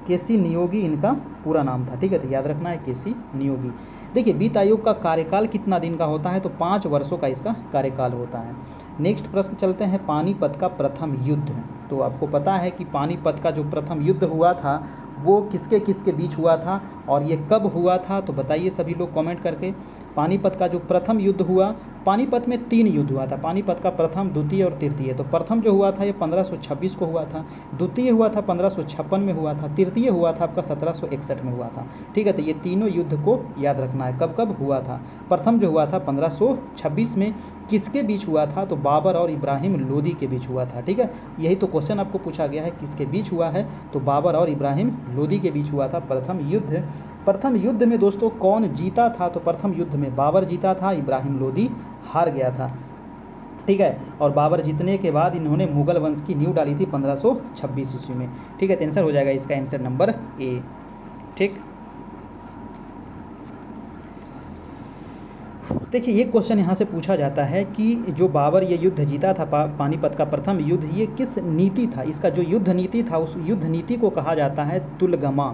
KC नियोगी इनका पूरा नाम था। ठीक है, तो याद रखना है KC नियोगी। देखिए वित्त आयोग का कार्यकाल कितना दिन का होता है, तो 5 वर्षों का इसका कार्यकाल होता है। नेक्स्ट प्रश्न चलते हैं, पानीपत का प्रथम युद्ध। तो आपको पता है कि पानीपत का जो प्रथम युद्ध हुआ था वो किसके किसके बीच हुआ था और ये कब हुआ था, तो बताइए सभी लोग कमेंट करके। पानीपत का जो प्रथम युद्ध हुआ, पानीपत में 3 युद्ध हुआ था, पानीपत का प्रथम, द्वितीय और तृतीय। तो प्रथम जो हुआ था ये 1526 को हुआ था, द्वितीय हुआ था 1556 में हुआ था, तृतीय हुआ था आपका 1761 में हुआ था। ठीक है, तो ये तीनों युद्ध को याद रखना है कब कब हुआ था। प्रथम जो हुआ था 1526 में, किसके बीच हुआ था, तो बाबर और इब्राहिम लोदी के बीच हुआ था। ठीक है, यही तो क्वेश्चन आपको पूछा गया है किसके बीच हुआ है, तो बाबर और इब्राहिम लोदी के बीच हुआ था प्रथम युद्ध। प्रथम युद्ध में दोस्तों कौन जीता था, तो प्रथम युद्ध में बाबर जीता था, इब्राहिम लोदी हार गया था। ठीक है, और बाबर जीतने के बाद इन्होंने मुगल वंश की नींव डाली थी 1526 ईस्वी में। ठीक है, तो आंसर हो जाएगा इसका आंसर नंबर A। ठीक, देखिए ये क्वेश्चन यहाँ से पूछा जाता है कि जो बाबर ये युद्ध जीता था पानीपत का प्रथम युद्ध, ये किस नीति था, इसका जो युद्ध नीति था उस युद्ध नीति को कहा जाता है तुलगमा,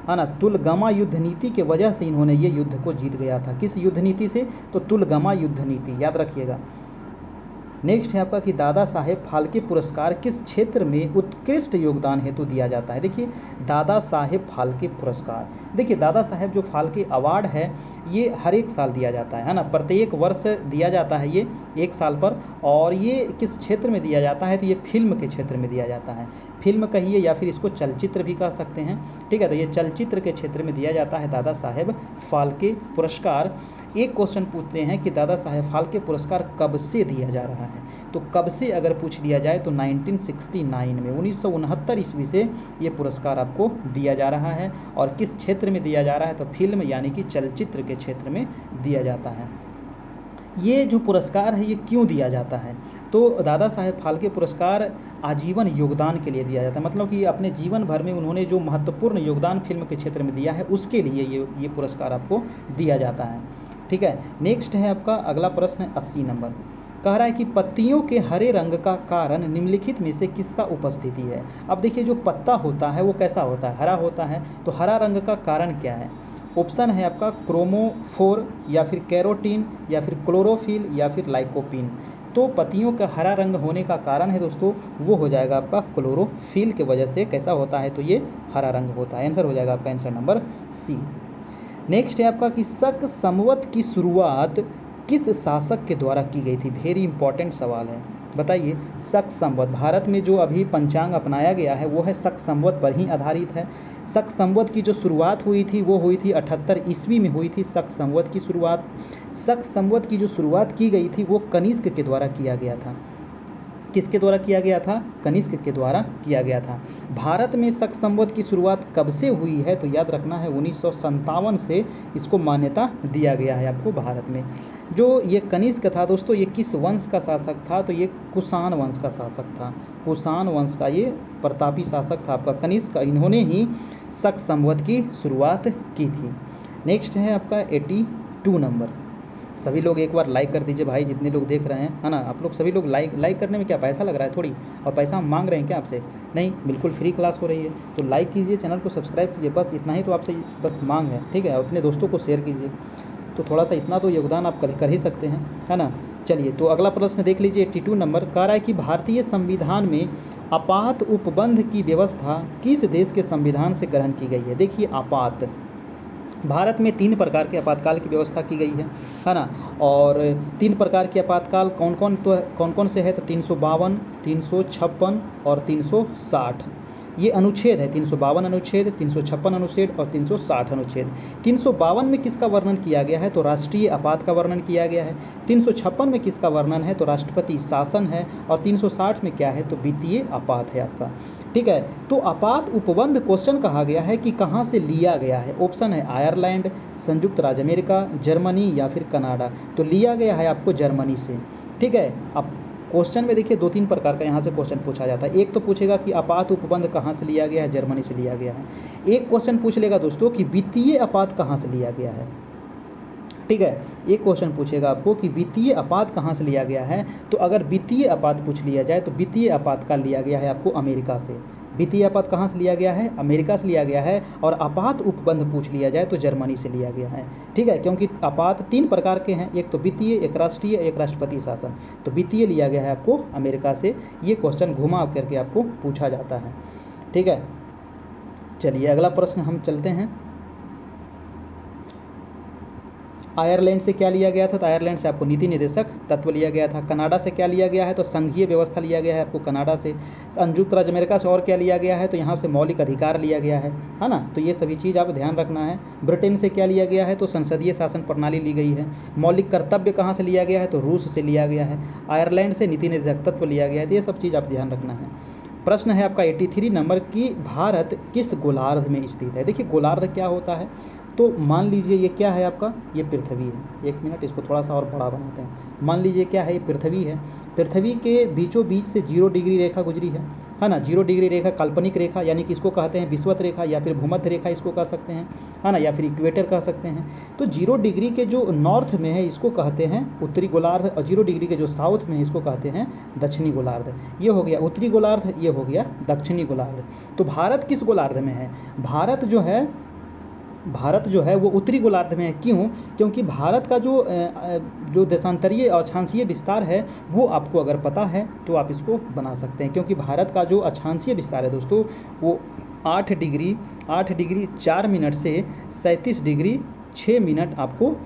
है ना। तुलगमा युद्ध नीति के वजह से इन्होंने ये युद्ध को जीत गया था। किस युद्ध नीति से, तो तुलगमा युद्ध नीति, याद रखिएगा। नेक्स्ट है आपका कि दादा साहेब फाल्के पुरस्कार किस क्षेत्र में उत्कृष्ट योगदान हेतु दिया जाता है। देखिए दादा साहेब फाल्के पुरस्कार, देखिए दादा साहेब जो फाल्के अवार्ड है ये हर एक साल दिया जाता है ना, प्रत्येक वर्ष दिया जाता है ये 1 साल पर। और ये किस क्षेत्र में दिया जाता है, तो ये फिल्म के क्षेत्र में दिया जाता है। फिल्म कहिए या फिर इसको चलचित्र भी कह सकते हैं। ठीक है, तो ये चलचित्र के क्षेत्र में दिया जाता है दादा साहेब फाल्के पुरस्कार। एक क्वेश्चन पूछते हैं कि दादा साहेब फाल्के पुरस्कार कब से दिया जा रहा है, तो कब से अगर पूछ लिया जाए तो 1969 में, 1969 ईस्वी से ये पुरस्कार आपको दिया जा रहा है। और किस क्षेत्र में दिया जा रहा है, तो फिल्म यानी कि चलचित्र के क्षेत्र में दिया जाता है। ये जो पुरस्कार है ये क्यों दिया जाता है, तो दादा साहेब फाल्के पुरस्कार आजीवन योगदान के लिए दिया जाता है। मतलब कि अपने जीवन भर में उन्होंने जो महत्वपूर्ण योगदान फिल्म के क्षेत्र में दिया है उसके लिए ये पुरस्कार आपको दिया जाता है। ठीक है, नेक्स्ट है आपका अगला प्रश्न 80 नंबर, कह रहा है कि पत्तियों के हरे रंग का कारण निम्नलिखित में से किसका उपस्थिति है। अब देखिए जो पत्ता होता है वो कैसा होता है, हरा होता है, तो हरा रंग का कारण क्या है। ऑप्शन है आपका क्रोमोफोर या फिर कैरोटीन या फिर क्लोरोफिल या फिर लाइकोपीन। तो पत्तियों का हरा रंग होने का कारण है दोस्तों वो हो जाएगा आपका क्लोरोफिल के वजह से कैसा होता है, तो ये हरा रंग होता है। आंसर हो जाएगा आपका आंसर नंबर सी। नेक्स्ट है आपका कि शक संवत की शुरुआत किस शासक के द्वारा की गई थी। वेरी इंपॉर्टेंट सवाल है, बताइए। शक संवत, भारत में जो अभी पंचांग अपनाया गया है वो है शक संवत पर ही आधारित है। शक संवत की जो शुरुआत हुई थी वो हुई थी 78 ईस्वी में हुई थी शक संवत की शुरुआत। शक संवत की जो शुरुआत की गई थी वो कनिष्क के द्वारा किया गया था। किसके द्वारा किया गया था, कनिष्क के द्वारा किया गया था। भारत में शक संवत की शुरुआत कब से हुई है, तो याद रखना है 1957 से इसको मान्यता दिया गया है आपको भारत में। जो ये कनिष्क था दोस्तों ये किस वंश का शासक था, तो ये कुषाण वंश का शासक था। कुषाण वंश का ये प्रतापी शासक था आपका कनिष्क, इन्होंने ही शक संवत की शुरुआत की थी। नेक्स्ट है आपका 82 नंबर। सभी लोग एक बार लाइक कर दीजिए भाई, जितने लोग देख रहे हैं, है ना। आप लोग सभी लोग लाइक करने में क्या पैसा लग रहा है थोड़ी, और पैसा हम मांग रहे हैं क्या आपसे, नहीं, बिल्कुल फ्री क्लास हो रही है। तो लाइक कीजिए, चैनल को सब्सक्राइब कीजिए, बस इतना ही तो आपसे बस मांग है, ठीक है। अपने दोस्तों को शेयर कीजिए, तो थोड़ा सा इतना तो योगदान आप कर ही सकते हैं, है ना। चलिए तो अगला प्रश्न देख लीजिए 82 नंबर। कह रहा है कि भारतीय संविधान में आपात उपबंध की व्यवस्था किस देश के संविधान से ग्रहण की गई है। देखिए आपात, भारत में 3 प्रकार के आपातकाल की व्यवस्था की गई है ना। और 3 प्रकार के आपातकाल कौन कौन से है, तो 352, 356 और 360। ये अनुच्छेद है, 352 अनुच्छेद, 356 अनुच्छेद और 360 अनुच्छेद। 352 में किसका वर्णन किया गया है, तो राष्ट्रीय आपात का वर्णन किया गया है। 356 में किसका वर्णन है, तो राष्ट्रपति शासन है। और 360 में क्या है, तो वित्तीय आपात है आपका, ठीक है। तो आपात उपबंध क्वेश्चन कहा गया है कि कहाँ से लिया गया है। ऑप्शन है आयरलैंड, संयुक्त राज्य अमेरिका, जर्मनी या फिर कनाडा। तो लिया गया है आपको जर्मनी से, ठीक है। अब क्वेश्चन में देखिए 2-3 प्रकार का यहाँ से क्वेश्चन पूछा जाता है। एक तो पूछेगा कि आपात उपबंध कहाँ से लिया गया है, जर्मनी से लिया गया है। एक क्वेश्चन पूछ लेगा दोस्तों कि वित्तीय आपात कहाँ से लिया गया है, ठीक है। एक क्वेश्चन पूछेगा आपको कि वित्तीय आपात कहाँ से लिया गया है। तो अगर वित्तीय आपात पूछ लिया जाए तो वित्तीय आपातकाल लिया गया है आपको अमेरिका से। वित्तीय आपात कहाँ से लिया गया है, अमेरिका से लिया गया है। और आपात उपबंध पूछ लिया जाए तो जर्मनी से लिया गया है, ठीक है। क्योंकि आपात 3 प्रकार के हैं, एक तो वित्तीय, एक राष्ट्रीय, एक राष्ट्रपति शासन। तो वित्तीय लिया गया है आपको अमेरिका से। ये क्वेश्चन घुमा करके आपको पूछा जाता है, ठीक है। चलिए अगला प्रश्न हम चलते हैं। आयरलैंड से क्या लिया गया था, तो आयरलैंड से आपको नीति निर्देशक तत्व लिया गया था। कनाडा से क्या लिया गया है, तो संघीय व्यवस्था लिया गया है आपको कनाडा से। संयुक्त राज्य अमेरिका से और क्या लिया गया है, तो यहाँ से मौलिक अधिकार लिया गया है ना। तो ये सभी चीज़ आप ध्यान रखना है। ब्रिटेन से क्या लिया गया है, तो संसदीय शासन प्रणाली ली गई है। मौलिक कर्तव्य कहाँ से लिया गया है, तो रूस से लिया गया है। आयरलैंड से नीति निर्देशक तत्व लिया गया है। तो ये सब चीज़ आप ध्यान रखना है। प्रश्न है आपका 83 नंबर की भारत किस गोलार्ध में स्थित है। देखिए गोलार्ध क्या होता है, तो मान लीजिए ये क्या है आपका, ये पृथ्वी है। 1 मिनट इसको थोड़ा सा और बड़ा बनाते हैं। मान लीजिए क्या है, ये पृथ्वी है। पृथ्वी के बीचों बीच से 0 डिग्री रेखा गुजरी है ना। 0 डिग्री रेखा काल्पनिक रेखा, यानी कि इसको कहते हैं विषुवत रेखा या फिर भूमध्य रेखा इसको कह सकते हैं, है ना, या फिर इक्वेटर कह सकते हैं। तो 0 डिग्री के जो नॉर्थ में है इसको कहते हैं उत्तरी गोलार्ध, और 0 डिग्री के जो साउथ में है इसको कहते हैं दक्षिणी गोलार्ध। ये हो गया उत्तरी गोलार्ध, ये हो गया दक्षिणी गोलार्ध। तो भारत किस गोलार्ध में है, भारत जो है वो उत्तरी गोलार्ध में है। क्यों, क्योंकि भारत का जो देशांतरीय और अक्षांशीय विस्तार है वो आपको अगर पता है तो आप इसको बना सकते हैं। क्योंकि भारत का जो अक्षांशीय विस्तार है दोस्तों वो 8 डिग्री 4 मिनट से 37 डिग्री 6 मिनट आपको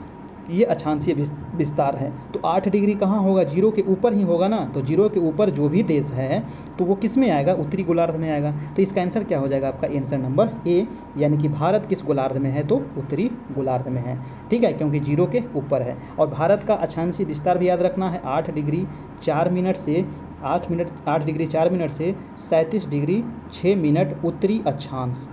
ये अक्षांशीय विस्तार है। तो 8 डिग्री कहाँ होगा, 0 के ऊपर ही होगा ना। तो 0 के ऊपर जो भी देश है तो वो किस में आएगा, उत्तरी गोलार्ध में आएगा। तो इसका आंसर क्या हो जाएगा आपका, आंसर नंबर ए, यानी कि भारत किस गोलार्ध में है, तो उत्तरी गोलार्ध में है, ठीक है, क्योंकि 0 के ऊपर है। और भारत का अक्षांशीय विस्तार भी याद रखना है, 8 डिग्री 4 मिनट से 8 डिग्री 4 मिनट से 37 डिग्री 6 मिनट उत्तरी अक्षांश,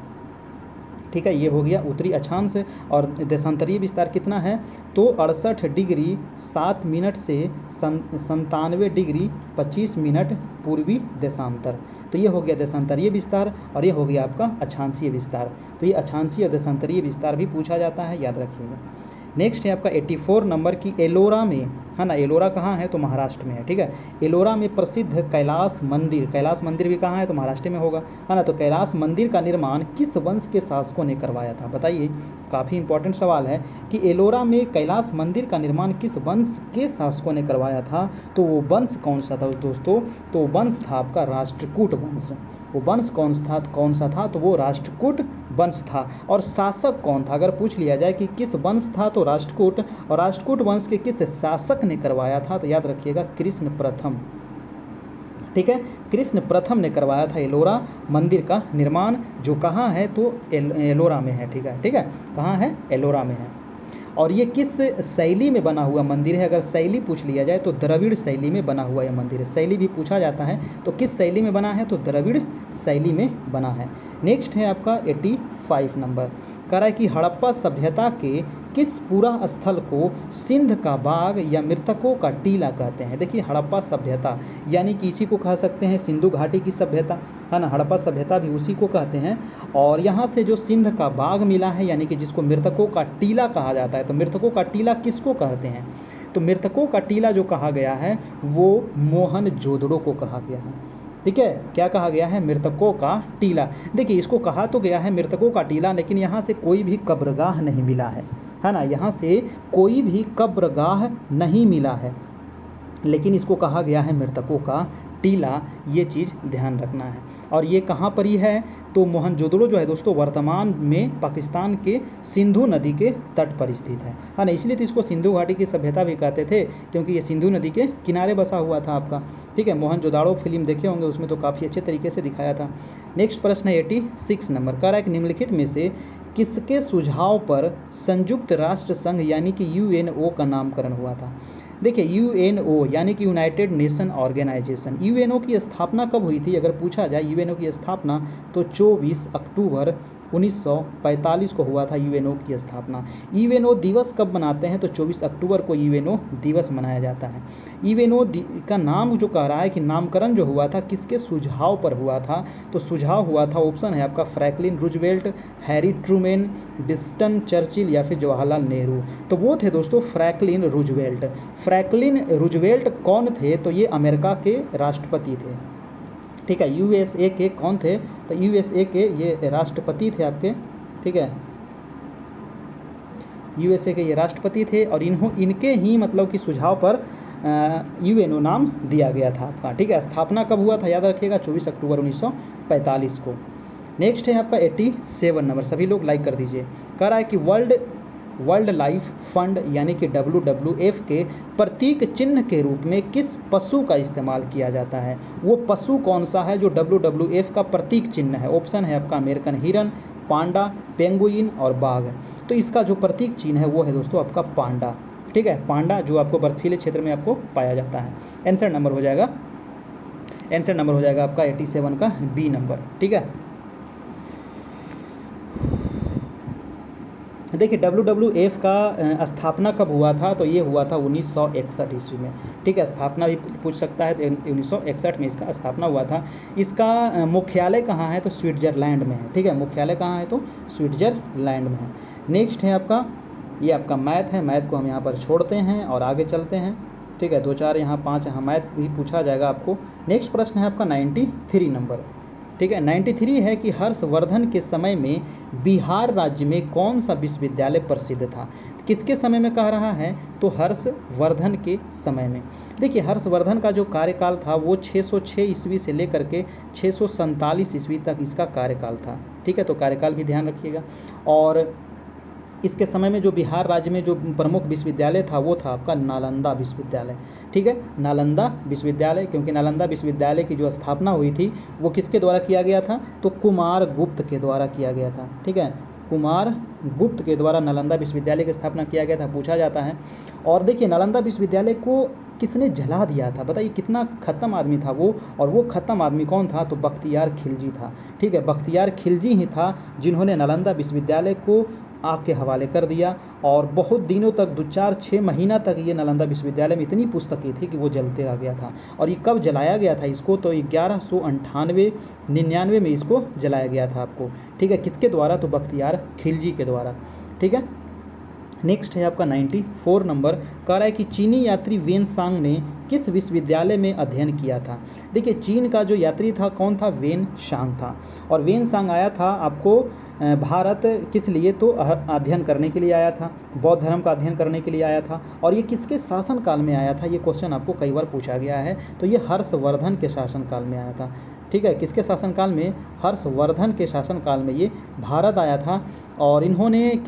ठीक है। ये हो गया उत्तरी अक्षांश। और देशांतरीय विस्तार कितना है, तो 68 डिग्री 7 मिनट से 97 डिग्री 25 मिनट पूर्वी देशांतर। तो ये हो गया देशांतरीय विस्तार और ये हो गया आपका अक्षांशीय विस्तार। तो ये अक्षांशीय और देशांतरीय विस्तार भी पूछा जाता है, याद रखिएगा। नेक्स्ट है आपका 84 नंबर की एलोरा में है ना। एलोरा कहाँ है तो महाराष्ट्र में है, ठीक है। एलोरा में प्रसिद्ध कैलाश मंदिर भी कहाँ है तो महाराष्ट्र में होगा, है ना। तो कैलाश मंदिर का निर्माण किस वंश के शासकों ने करवाया था, बताइए। काफ़ी इंपॉर्टेंट सवाल है कि एलोरा में कैलाश मंदिर का निर्माण किस वंश के शासकों ने करवाया था, तो वो वंश कौन सा था दोस्तों, तो वंश था आपका राष्ट्रकूट वंश। वो वंश कौन सा था तो वो राष्ट्रकूट वंश था। और शासक कौन था, अगर पूछ लिया जाए कि किस वंश था तो राष्ट्रकूट, और राष्ट्रकूट वंश के किस शासक ने करवाया था तो याद रखिएगा कृष्ण प्रथम, ठीक है। कृष्ण प्रथम ने करवाया था एलोरा मंदिर का निर्माण, जो कहाँ है तो एलोरा में है, ठीक है, कहाँ है, एलोरा में है। और ये किस शैली में बना हुआ मंदिर है, अगर शैली पूछ लिया जाए तो द्रविड़ शैली में बना हुआ यह मंदिर है। शैली भी पूछा जाता है तो किस शैली में बना है तो द्रविड़ शैली में बना है। नेक्स्ट है आपका 85 नंबर, कह रहा है कि हड़प्पा सभ्यता के किस पूरा स्थल को सिंध का बाग या मृतकों का टीला कहते हैं। देखिए हड़प्पा सभ्यता यानी कि इसी को कह सकते हैं सिंधु घाटी की सभ्यता, है ना। हड़प्पा सभ्यता भी उसी को कहते हैं। और यहाँ से जो सिंध का बाग मिला है यानी कि जिसको मृतकों का टीला कहा जाता है, तो मृतकों का टीला किसको कहते हैं, तो मृतकों का टीला जो कहा गया है वो मोहनजोदड़ो को कहा गया है, ठीक है। क्या कहा गया है, मृतकों का टीला। देखिए इसको कहा तो गया है मृतकों का टीला, लेकिन यहाँ से कोई भी कब्रगाह नहीं मिला है ना। यहाँ से कोई भी कब्रगाह नहीं मिला है, लेकिन इसको कहा गया है मृतकों का टीला, ये चीज़ ध्यान रखना है। और ये कहाँ पर ही है तो मोहनजोदड़ो जो है दोस्तों वर्तमान में पाकिस्तान के सिंधु नदी के तट पर स्थित है ना। इसलिए तो इसको सिंधु घाटी की सभ्यता भी कहते थे, क्योंकि ये सिंधु नदी के किनारे बसा हुआ था आपका, ठीक है। मोहनजोदड़ो फिल्म देखे होंगे, उसमें तो काफ़ी अच्छे तरीके से दिखाया था। नेक्स्ट प्रश्न है 86 नंबर, कह रहा है कि निम्नलिखित में से किसके सुझाव पर संयुक्त राष्ट्र संघ यानी कि यूएनओ का नामकरण हुआ था। देखिए यूएनओ यानी कि यूनाइटेड नेशन ऑर्गेनाइजेशन, यूएनओ की स्थापना कब हुई थी, अगर पूछा जाए यूएनओ की स्थापना तो 24 अक्टूबर 1945 को हुआ था यूएनओ की स्थापना। यूएनओ दिवस कब मनाते हैं तो 24 अक्टूबर को यूएनओ दिवस मनाया जाता है। यूएनओ का नाम जो कह रहा है कि नामकरण जो हुआ था किसके सुझाव पर हुआ था, तो सुझाव हुआ था, ऑप्शन है आपका Franklin Roosevelt, Harry Trueman, Winston Churchill या फिर जवाहरलाल नेहरू। तो वो थे दोस्तों फ्रैंकलिन रूजवेल्ट। फ्रैंकलिन रूजवेल्ट कौन थे तो ये अमेरिका के राष्ट्रपति थे, ठीक है। यूएसए के कौन थे तो यूएसए के ये राष्ट्रपति थे आपके, ठीक है। यूएसए के ये राष्ट्रपति थे और इनके ही मतलब कि सुझाव पर यूएनओ नाम दिया गया था आपका, ठीक है। स्थापना कब हुआ था याद रखिएगा 24 अक्टूबर 1945 को। नेक्स्ट है आपका 87 नंबर, सभी लोग लाइक कर दीजिए। कह रहा है कि वर्ल्ड लाइफ फंड यानी कि WWF के प्रतीक चिन्ह के रूप में किस पशु का इस्तेमाल किया जाता है, वो पशु कौन सा है जो WWF का प्रतीक चिन्ह है। ऑप्शन है आपका अमेरिकन हिरन, पांडा, पेंगुइन और बाघ। तो इसका जो प्रतीक चिन्ह है वो है दोस्तों आपका पांडा, ठीक है। पांडा जो आपको बर्फीले क्षेत्र में आपको पाया जाता है। आंसर नंबर हो जाएगा आपका 87 का बी नंबर, ठीक है। देखिए WWF का स्थापना कब हुआ था तो ये हुआ था 1961 ईस्वी में, ठीक है। स्थापना भी पूछ सकता है तो 1961 में इसका स्थापना हुआ था। इसका मुख्यालय कहाँ है तो स्विट्जरलैंड में है, ठीक है। मुख्यालय कहाँ है तो स्विट्जरलैंड में है। नेक्स्ट है आपका ये आपका मैथ है, मैथ को हम यहाँ पर छोड़ते हैं और आगे चलते हैं, ठीक है। 2 4 यहाँ 5 यहाँ मैथ भी पूछा जाएगा आपको। नेक्स्ट प्रश्न है आपका 93 नंबर, ठीक है। 93 है कि हर्षवर्धन के समय में बिहार राज्य में कौन सा विश्वविद्यालय प्रसिद्ध था। किसके समय में कह रहा है तो हर्षवर्धन के समय में। देखिए हर्षवर्धन का जो कार्यकाल था वो 606 ईस्वी से लेकर के 647 ईस्वी तक इसका कार्यकाल था, ठीक है। तो कार्यकाल भी ध्यान रखिएगा। और इसके समय में जो बिहार राज्य में जो प्रमुख विश्वविद्यालय था वो था आपका नालंदा विश्वविद्यालय, ठीक है। नालंदा विश्वविद्यालय, क्योंकि नालंदा विश्वविद्यालय की जो स्थापना हुई थी वो किसके द्वारा किया गया था तो कुमार गुप्त के द्वारा किया गया था, ठीक है। कुमार गुप्त के द्वारा नालंदा विश्वविद्यालय की स्थापना किया गया था, पूछा जाता है। और देखिए नालंदा विश्वविद्यालय को किसने जला दिया था, बताइए कितना खत्म आदमी था वो, और वो खत्म आदमी कौन था तो बख्तियार खिलजी था, ठीक है। बख्तियार खिलजी ही था जिन्होंने नालंदा विश्वविद्यालय को आग के हवाले कर दिया। और बहुत दिनों तक 2-4-6 महीना तक ये नालंदा विश्वविद्यालय में इतनी पुस्तकें थी कि वो जलते रह गया था। और ये कब जलाया गया था इसको तो 1198-99 में इसको जलाया गया था आपको, ठीक है। किसके द्वारा तो बख्तियार खिलजी के द्वारा, ठीक है। नेक्स्ट है आपका 94 नंबर, कह रहा है कि चीनी यात्री वेन सांग ने किस विश्वविद्यालय में अध्ययन किया था। देखिए चीन का जो यात्री था कौन था, वेन सांग था। और वेन सांग आया था आपको भारत किस लिए, तो अध्ययन करने के लिए आया था, बौद्ध धर्म का अध्ययन करने के लिए आया था। और ये किसके शासन काल में आया था, ये क्वेश्चन आपको कई बार पूछा गया है। तो ये हर्षवर्धन के शासन काल में आया था। ठीक है, किसके शासनकाल में, हर्षवर्धन के शासनकाल में ये भारत आया था। और इन्होंने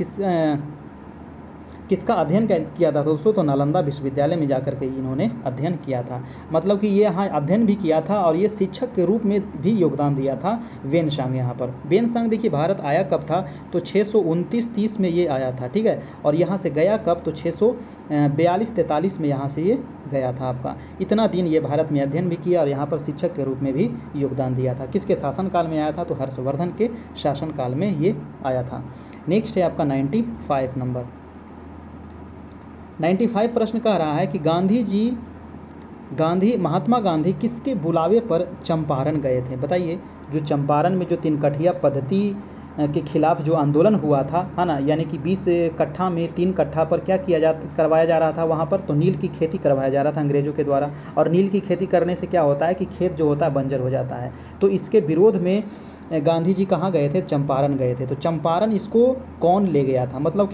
किसका अध्ययन किया था दोस्तों, तो नालंदा विश्वविद्यालय में जाकर के इन्होंने अध्ययन किया था। मतलब कि ये यहाँ अध्ययन भी किया था और ये शिक्षक के रूप में भी योगदान दिया था वेन सांग यहाँ पर। वेन सांग देखिए भारत आया कब था, तो 629-30 में ये आया था। ठीक है, और यहाँ से गया कब, तो 642-43 में यहाँ से ये गया था आपका। इतना दिन ये भारत में अध्ययन भी किया और यहाँ पर शिक्षक के रूप में भी योगदान दिया था। किसके शासनकाल में आया था, तो हर्षवर्धन के शासनकाल में ये आया था। नेक्स्ट है आपका 95 नंबर। 95 प्रश्न कह रहा है कि महात्मा गांधी किसके बुलावे पर चंपारण गए थे। बताइए, जो चंपारण में जो तिनकठिया पद्धति के खिलाफ जो आंदोलन हुआ था, है ना, यानी कि 20 कट्ठा में 3 कट्ठा पर क्या करवाया जा रहा था वहाँ पर, तो नील की खेती करवाया जा रहा था अंग्रेजों के द्वारा। और नील की खेती करने से क्या होता है कि खेत जो होता है बंजर हो जाता है। तो इसके विरोध में गांधी जी कहाँ गए थे, चंपारण गए थे। तो चंपारण इसको कौन ले गया था, मतलब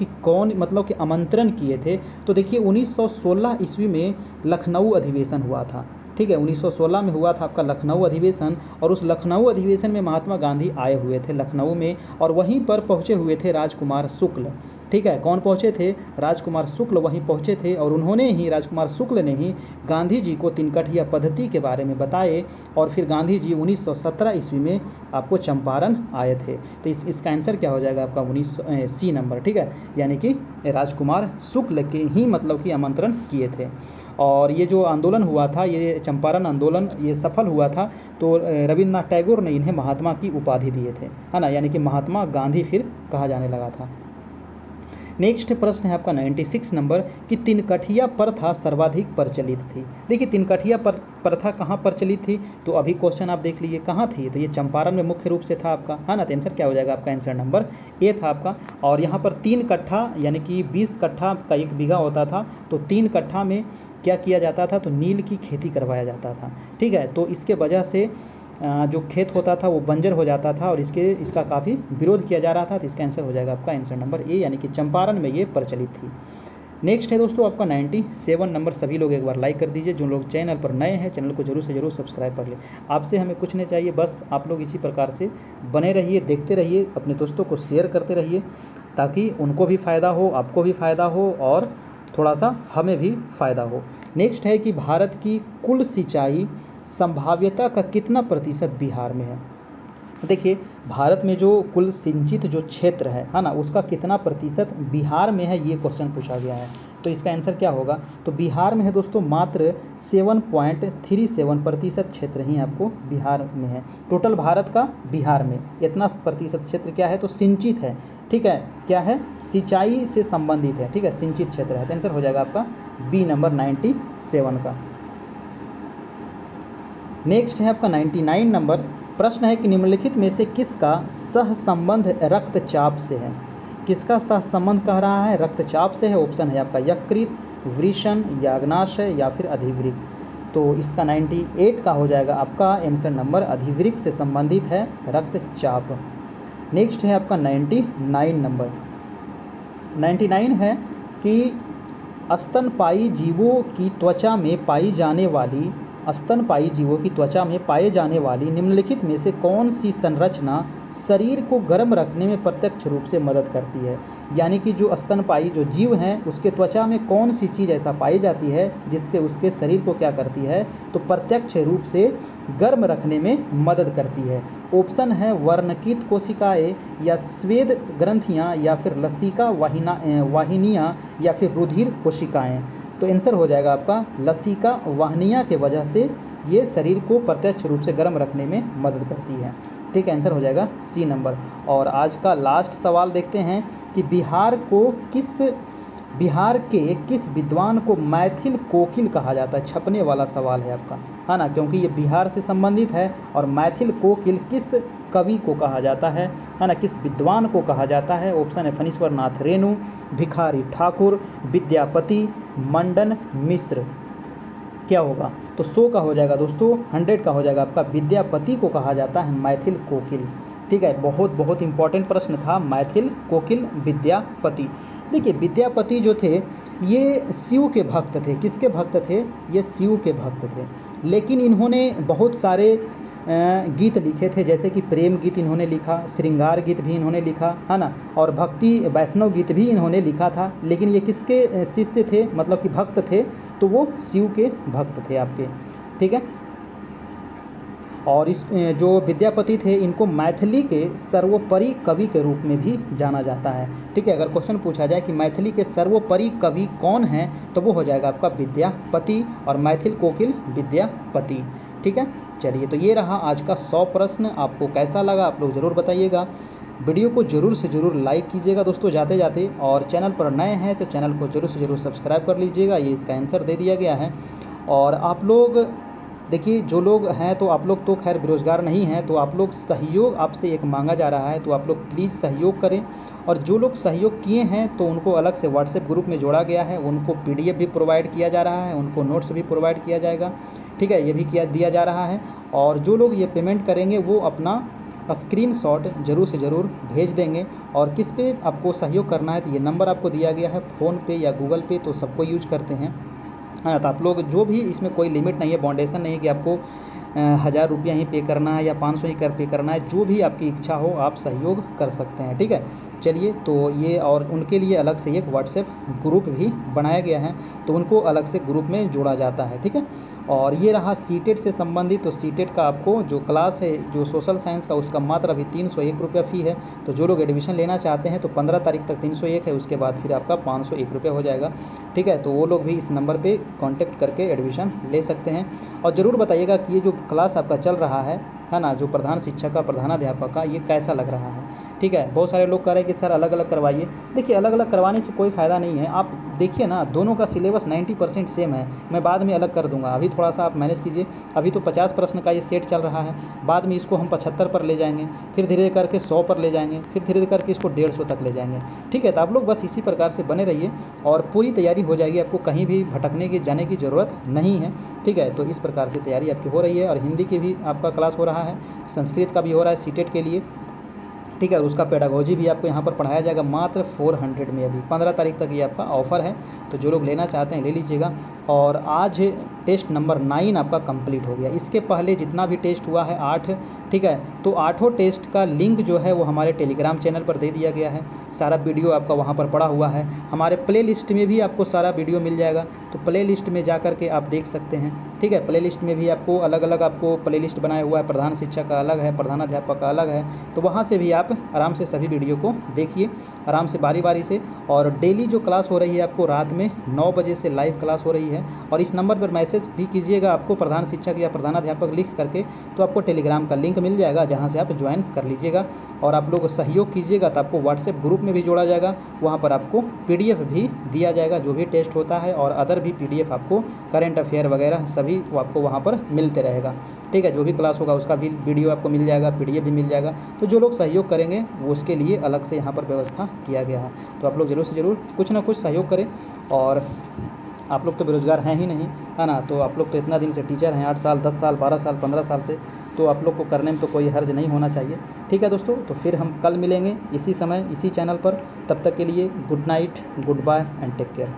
कि आमंत्रण किए थे। तो देखिए 1916 ईस्वी में लखनऊ अधिवेशन हुआ था। ठीक है, 1916 में हुआ था आपका लखनऊ अधिवेशन। और उस लखनऊ अधिवेशन में महात्मा गांधी आए हुए थे लखनऊ में, और वहीं पर पहुँचे हुए थे राजकुमार शुक्ल। ठीक है, कौन पहुँचे थे, राजकुमार शुक्ल वहीं पहुँचे थे। और उन्होंने ही, राजकुमार शुक्ल ने ही गांधी जी को तिनकठिया पद्धति के बारे में बताए। और फिर गांधी जी 1917 ईस्वी में आपको चंपारण आए थे। तो इसका आंसर क्या हो जाएगा आपका 19 नंबर। ठीक है, यानी कि राजकुमार शुक्ल के ही मतलब कि आमंत्रण किए थे। और ये जो आंदोलन हुआ था, ये चंपारण आंदोलन ये सफल हुआ था। तो रविन्द्रनाथ टैगोर ने इन्हें महात्मा की उपाधि दिए थे, है ना, यानी कि महात्मा गांधी फिर कहा जाने लगा था। नेक्स्ट प्रश्न है आपका 96 नंबर कि तिनकठिया प्रथा सर्वाधिक प्रचलित थी। देखिए तिनकठिया प्रथा कहाँ प्रचलित थी, तो अभी क्वेश्चन आप देख लीजिए कहाँ थी, तो ये चंपारण में मुख्य रूप से था आपका, है ना। तो आंसर क्या हो जाएगा आपका, आंसर नंबर ए था आपका। और यहाँ पर 3 कट्ठा यानी कि 20 कट्ठा का 1 बीघा होता था। तो 3 कट्ठा में क्या किया जाता था, तो नील की खेती करवाया जाता था। ठीक है, तो इसके वजह से जो खेत होता था वो बंजर हो जाता था और इसका काफ़ी विरोध किया जा रहा था। तो इसका आंसर हो जाएगा आपका आंसर नंबर ए, यानी कि चंपारण में ये प्रचलित थी। नेक्स्ट है दोस्तों आपका 97 नंबर। सभी लोग एक बार लाइक कर दीजिए, जो लोग चैनल पर नए हैं चैनल को जरूर से जरूर सब्सक्राइब कर ले। आपसे हमें कुछ नहीं चाहिए, बस आप लोग इसी प्रकार से बने रहिए, देखते रहिए, अपने दोस्तों को शेयर करते रहिए, ताकि उनको भी फ़ायदा हो, आपको भी फ़ायदा हो और थोड़ा सा हमें भी फ़ायदा हो। नेक्स्ट है कि भारत की कुल सिंचाई संभाव्यता का कितना प्रतिशत बिहार में है। देखिए भारत में जो कुल सिंचित जो क्षेत्र है ना, उसका कितना प्रतिशत बिहार में है, ये क्वेश्चन पूछा गया है। तो इसका आंसर क्या होगा, तो बिहार में है दोस्तों मात्र 7.37% क्षेत्र ही आपको बिहार में है। टोटल भारत का बिहार में इतना प्रतिशत क्षेत्र क्या है, तो सिंचित है। ठीक है, क्या है, सिंचाई से संबंधित है। ठीक है, सिंचित क्षेत्र है। तो आंसर हो जाएगा आपका बी नंबर 97 का। नेक्स्ट है आपका 99 नंबर। प्रश्न है कि निम्नलिखित में से किसका सहसंबंध रक्तचाप से है। किसका सहसंबंध कह रहा है, रक्तचाप से है। ऑप्शन है आपका यकृत, वृषण, याग्नाशय या फिर अधिवृक्क। तो इसका 98 का हो जाएगा आपका आंसर नंबर, अधिवृक्क से संबंधित है रक्तचाप। नेक्स्ट है आपका 99 नंबर। 99 है कि स्तनपायी जीवों की त्वचा में पाई जाने वाली निम्नलिखित में से कौन सी संरचना शरीर को गर्म रखने में प्रत्यक्ष रूप से मदद करती है। यानी कि जो स्तनपायी जो जीव हैं उसके त्वचा में कौन सी चीज़ ऐसा पाई जाती है जिसके उसके शरीर को क्या करती है, तो प्रत्यक्ष रूप से गर्म रखने में मदद करती है। ऑप्शन है वर्णकित कोशिकाएं या स्वेद ग्रंथियां या फिर लसिका वाहिनियां या फिर रुधिर कोशिकाएं। तो आंसर हो जाएगा आपका लसिका वाहिनियां के वजह से ये शरीर को प्रत्यक्ष रूप से गर्म रखने में मदद करती है। ठीक है, आंसर हो जाएगा सी नंबर। और आज का लास्ट सवाल देखते हैं कि बिहार के किस विद्वान को मैथिल कोकिल कहा जाता है। छपने वाला सवाल है आपका, है ना, क्योंकि ये बिहार से संबंधित है। और मैथिल कोकिल किस कवि को कहा जाता है ना, किस विद्वान को कहा जाता है? ऑप्शन है फणीश्वर नाथ रेणु, भिखारी ठाकुर, विद्यापति, मंडन मिश्र। क्या होगा? तो 100 का हो जाएगा दोस्तों, 100 का हो जाएगा आपका विद्यापति को कहा जाता है मैथिल कोकिल। ठीक है, बहुत बहुत इंपॉर्टेंट प्रश्न था, मैथिल कोकिल विद्यापति। देखिए विद्यापति जो थे ये शिव के भक्त थे। किसके भक्त थे? ये शिव के भक्त थे। लेकिन इन्होंने बहुत सारे गीत लिखे थे, जैसे कि प्रेम गीत इन्होंने लिखा, श्रृंगार गीत भी इन्होंने लिखा, है ना, और भक्ति वैष्णव गीत भी इन्होंने लिखा था। लेकिन ये किसके शिष्य थे, मतलब कि भक्त थे? तो वो शिव के भक्त थे आपके। ठीक है, और इस जो विद्यापति थे इनको मैथिली के सर्वोपरि कवि के रूप में भी जाना जाता है। ठीक है, अगर क्वेश्चन पूछा जाए कि मैथिली के सर्वोपरि कवि कौन हैं, तो वो हो जाएगा आपका विद्यापति, और मैथिल कोकिल विद्यापति। ठीक है, चलिए तो ये रहा आज का 100 प्रश्न। आपको कैसा लगा आप लोग ज़रूर बताइएगा। वीडियो को ज़रूर से ज़रूर लाइक कीजिएगा दोस्तों जाते जाते, और चैनल पर नए हैं तो चैनल को ज़रूर से ज़रूर सब्सक्राइब कर लीजिएगा। ये इसका आंसर दे दिया गया है। और आप लोग देखिए, जो लोग हैं तो आप लोग तो खैर बेरोज़गार नहीं हैं, तो आप लोग सहयोग आपसे एक मांगा जा रहा है, तो आप लोग प्लीज़ सहयोग करें। और जो लोग सहयोग किए हैं तो उनको अलग से व्हाट्सएप ग्रुप में जोड़ा गया है, उनको PDF भी प्रोवाइड किया जा रहा है, उनको नोट्स भी प्रोवाइड किया जाएगा। ठीक है, ये भी दिया जा रहा है। और जो लोग ये पेमेंट करेंगे वो अपना स्क्रीनशॉट ज़रूर से ज़रूर भेज देंगे। और किस पे आपको सहयोग करना है, तो ये नंबर आपको दिया गया है, फ़ोनपे या गूगल पे, तो सबको यूज करते हैं। हाँ, तो आप लोग जो भी, इसमें कोई लिमिट नहीं है, बाउंडेशन नहीं है कि आपको 1000 रुपया ही पे करना है या 500 ही पे करना है। जो भी आपकी इच्छा हो आप सहयोग कर सकते हैं। ठीक है, चलिए तो ये, और उनके लिए अलग से एक व्हाट्सएप ग्रुप भी बनाया गया है, तो उनको अलग से ग्रुप में जोड़ा जाता है। ठीक है, और ये रहा सीटेट से संबंधित। तो सीटेट का आपको जो क्लास है, जो सोशल साइंस का, उसका मात्र अभी 301 रुपया फ़ी है। तो जो लोग एडमिशन लेना चाहते हैं तो 15 तारीख तक 301 है, उसके बाद फिर आपका 501 रुपया हो जाएगा। ठीक है, तो वो लोग भी इस नंबर पे कांटेक्ट करके एडमिशन ले सकते हैं। और ज़रूर बताइएगा कि ये जो क्लास आपका चल रहा है ना, जो प्रधान शिक्षक का, प्रधानाध्यापक का, ये कैसा लग रहा है। ठीक है, बहुत सारे लोग कह रहे हैं कि सर अलग अलग करवाइए। देखिए, अलग अलग करवाने से कोई फ़ायदा नहीं है। आप देखिए ना, दोनों का सिलेबस 90% सेम है। मैं बाद में अलग कर दूंगा, अभी थोड़ा सा आप मैनेज कीजिए। अभी तो 50 प्रश्न का ये सेट चल रहा है, बाद में इसको हम 75 पर ले जाएंगे, फिर धीरे धीरे करके 100 पर ले जाएंगे, फिर धीरे धीरे करके इसको 150 तक ले जाएंगे। ठीक है, तो आप लोग बस इसी प्रकार से बने रहिए और पूरी तैयारी हो जाएगी, आपको कहीं भी भटकने की, जाने की ज़रूरत नहीं है। ठीक है, तो इस प्रकार से तैयारी आपकी हो रही है। और हिंदी की भी आपका क्लास हो रहा है, संस्कृत का भी हो रहा है सीटेट के लिए। ठीक है, और उसका पेडागोजी भी आपको यहाँ पर पढ़ाया जाएगा मात्र 400 में। अभी 15 तारीख तक ये आपका ऑफ़र है, तो जो लोग लेना चाहते हैं ले लीजिएगा। और आज टेस्ट नंबर 9 आपका कंप्लीट हो गया। इसके पहले जितना भी टेस्ट हुआ है 8, ठीक है, तो 8 टेस्ट का लिंक जो है वो हमारे टेलीग्राम चैनल पर दे दिया गया है। सारा वीडियो आपका वहाँ पर पड़ा हुआ है। हमारे प्ले लिस्ट में भी आपको सारा वीडियो मिल जाएगा, तो प्ले लिस्ट में जा कर के आप देख सकते हैं। ठीक है, प्ले लिस्ट में भी आपको अलग अलग आपको प्ले लिस्ट बनाया हुआ है, प्रधान शिक्षक का अलग है, प्रधानाध्यापक का अलग है, तो वहाँ से भी आप आराम से सभी वीडियो को देखिए, आराम से बारी बारी से। और डेली जो क्लास हो रही है आपको रात में 9 बजे से लाइव क्लास हो रही है। और इस नंबर पर मैसेज भी कीजिएगा आपको प्रधान शिक्षक या प्रधानाध्यापक लिख करके, तो आपको टेलीग्राम का लिंक मिल जाएगा, जहाँ से आप ज्वाइन कर लीजिएगा। और आप लोग सहयोग कीजिएगा तो आपको व्हाट्सएप ग्रुप में भी जोड़ा जाएगा, वहाँ पर आपको PDF भी दिया जाएगा जो भी टेस्ट होता है, और अदर भी PDF आपको करेंट अफेयर वगैरह सभी आपको वहाँ पर मिलते रहेगा। ठीक है, जो भी क्लास होगा उसका भी वीडियो आपको मिल जाएगा, PDF भी मिल जाएगा। तो जो लोग सहयोग करेंगे वो उसके लिए अलग से यहाँ पर व्यवस्था किया गया है। तो आप लोग ज़रूर से ज़रूर कुछ ना कुछ सहयोग करें। और आप लोग तो बेरोज़गार हैं ही नहीं, है ना, तो आप लोग तो इतना दिन से टीचर हैं, 8 साल 10 साल 12 साल 15 साल से, तो आप लोग को करने में तो कोई हर्ज नहीं होना चाहिए। ठीक है दोस्तों, तो फिर हम कल मिलेंगे इसी समय इसी चैनल पर। तब तक के लिए good night, goodbye and take care.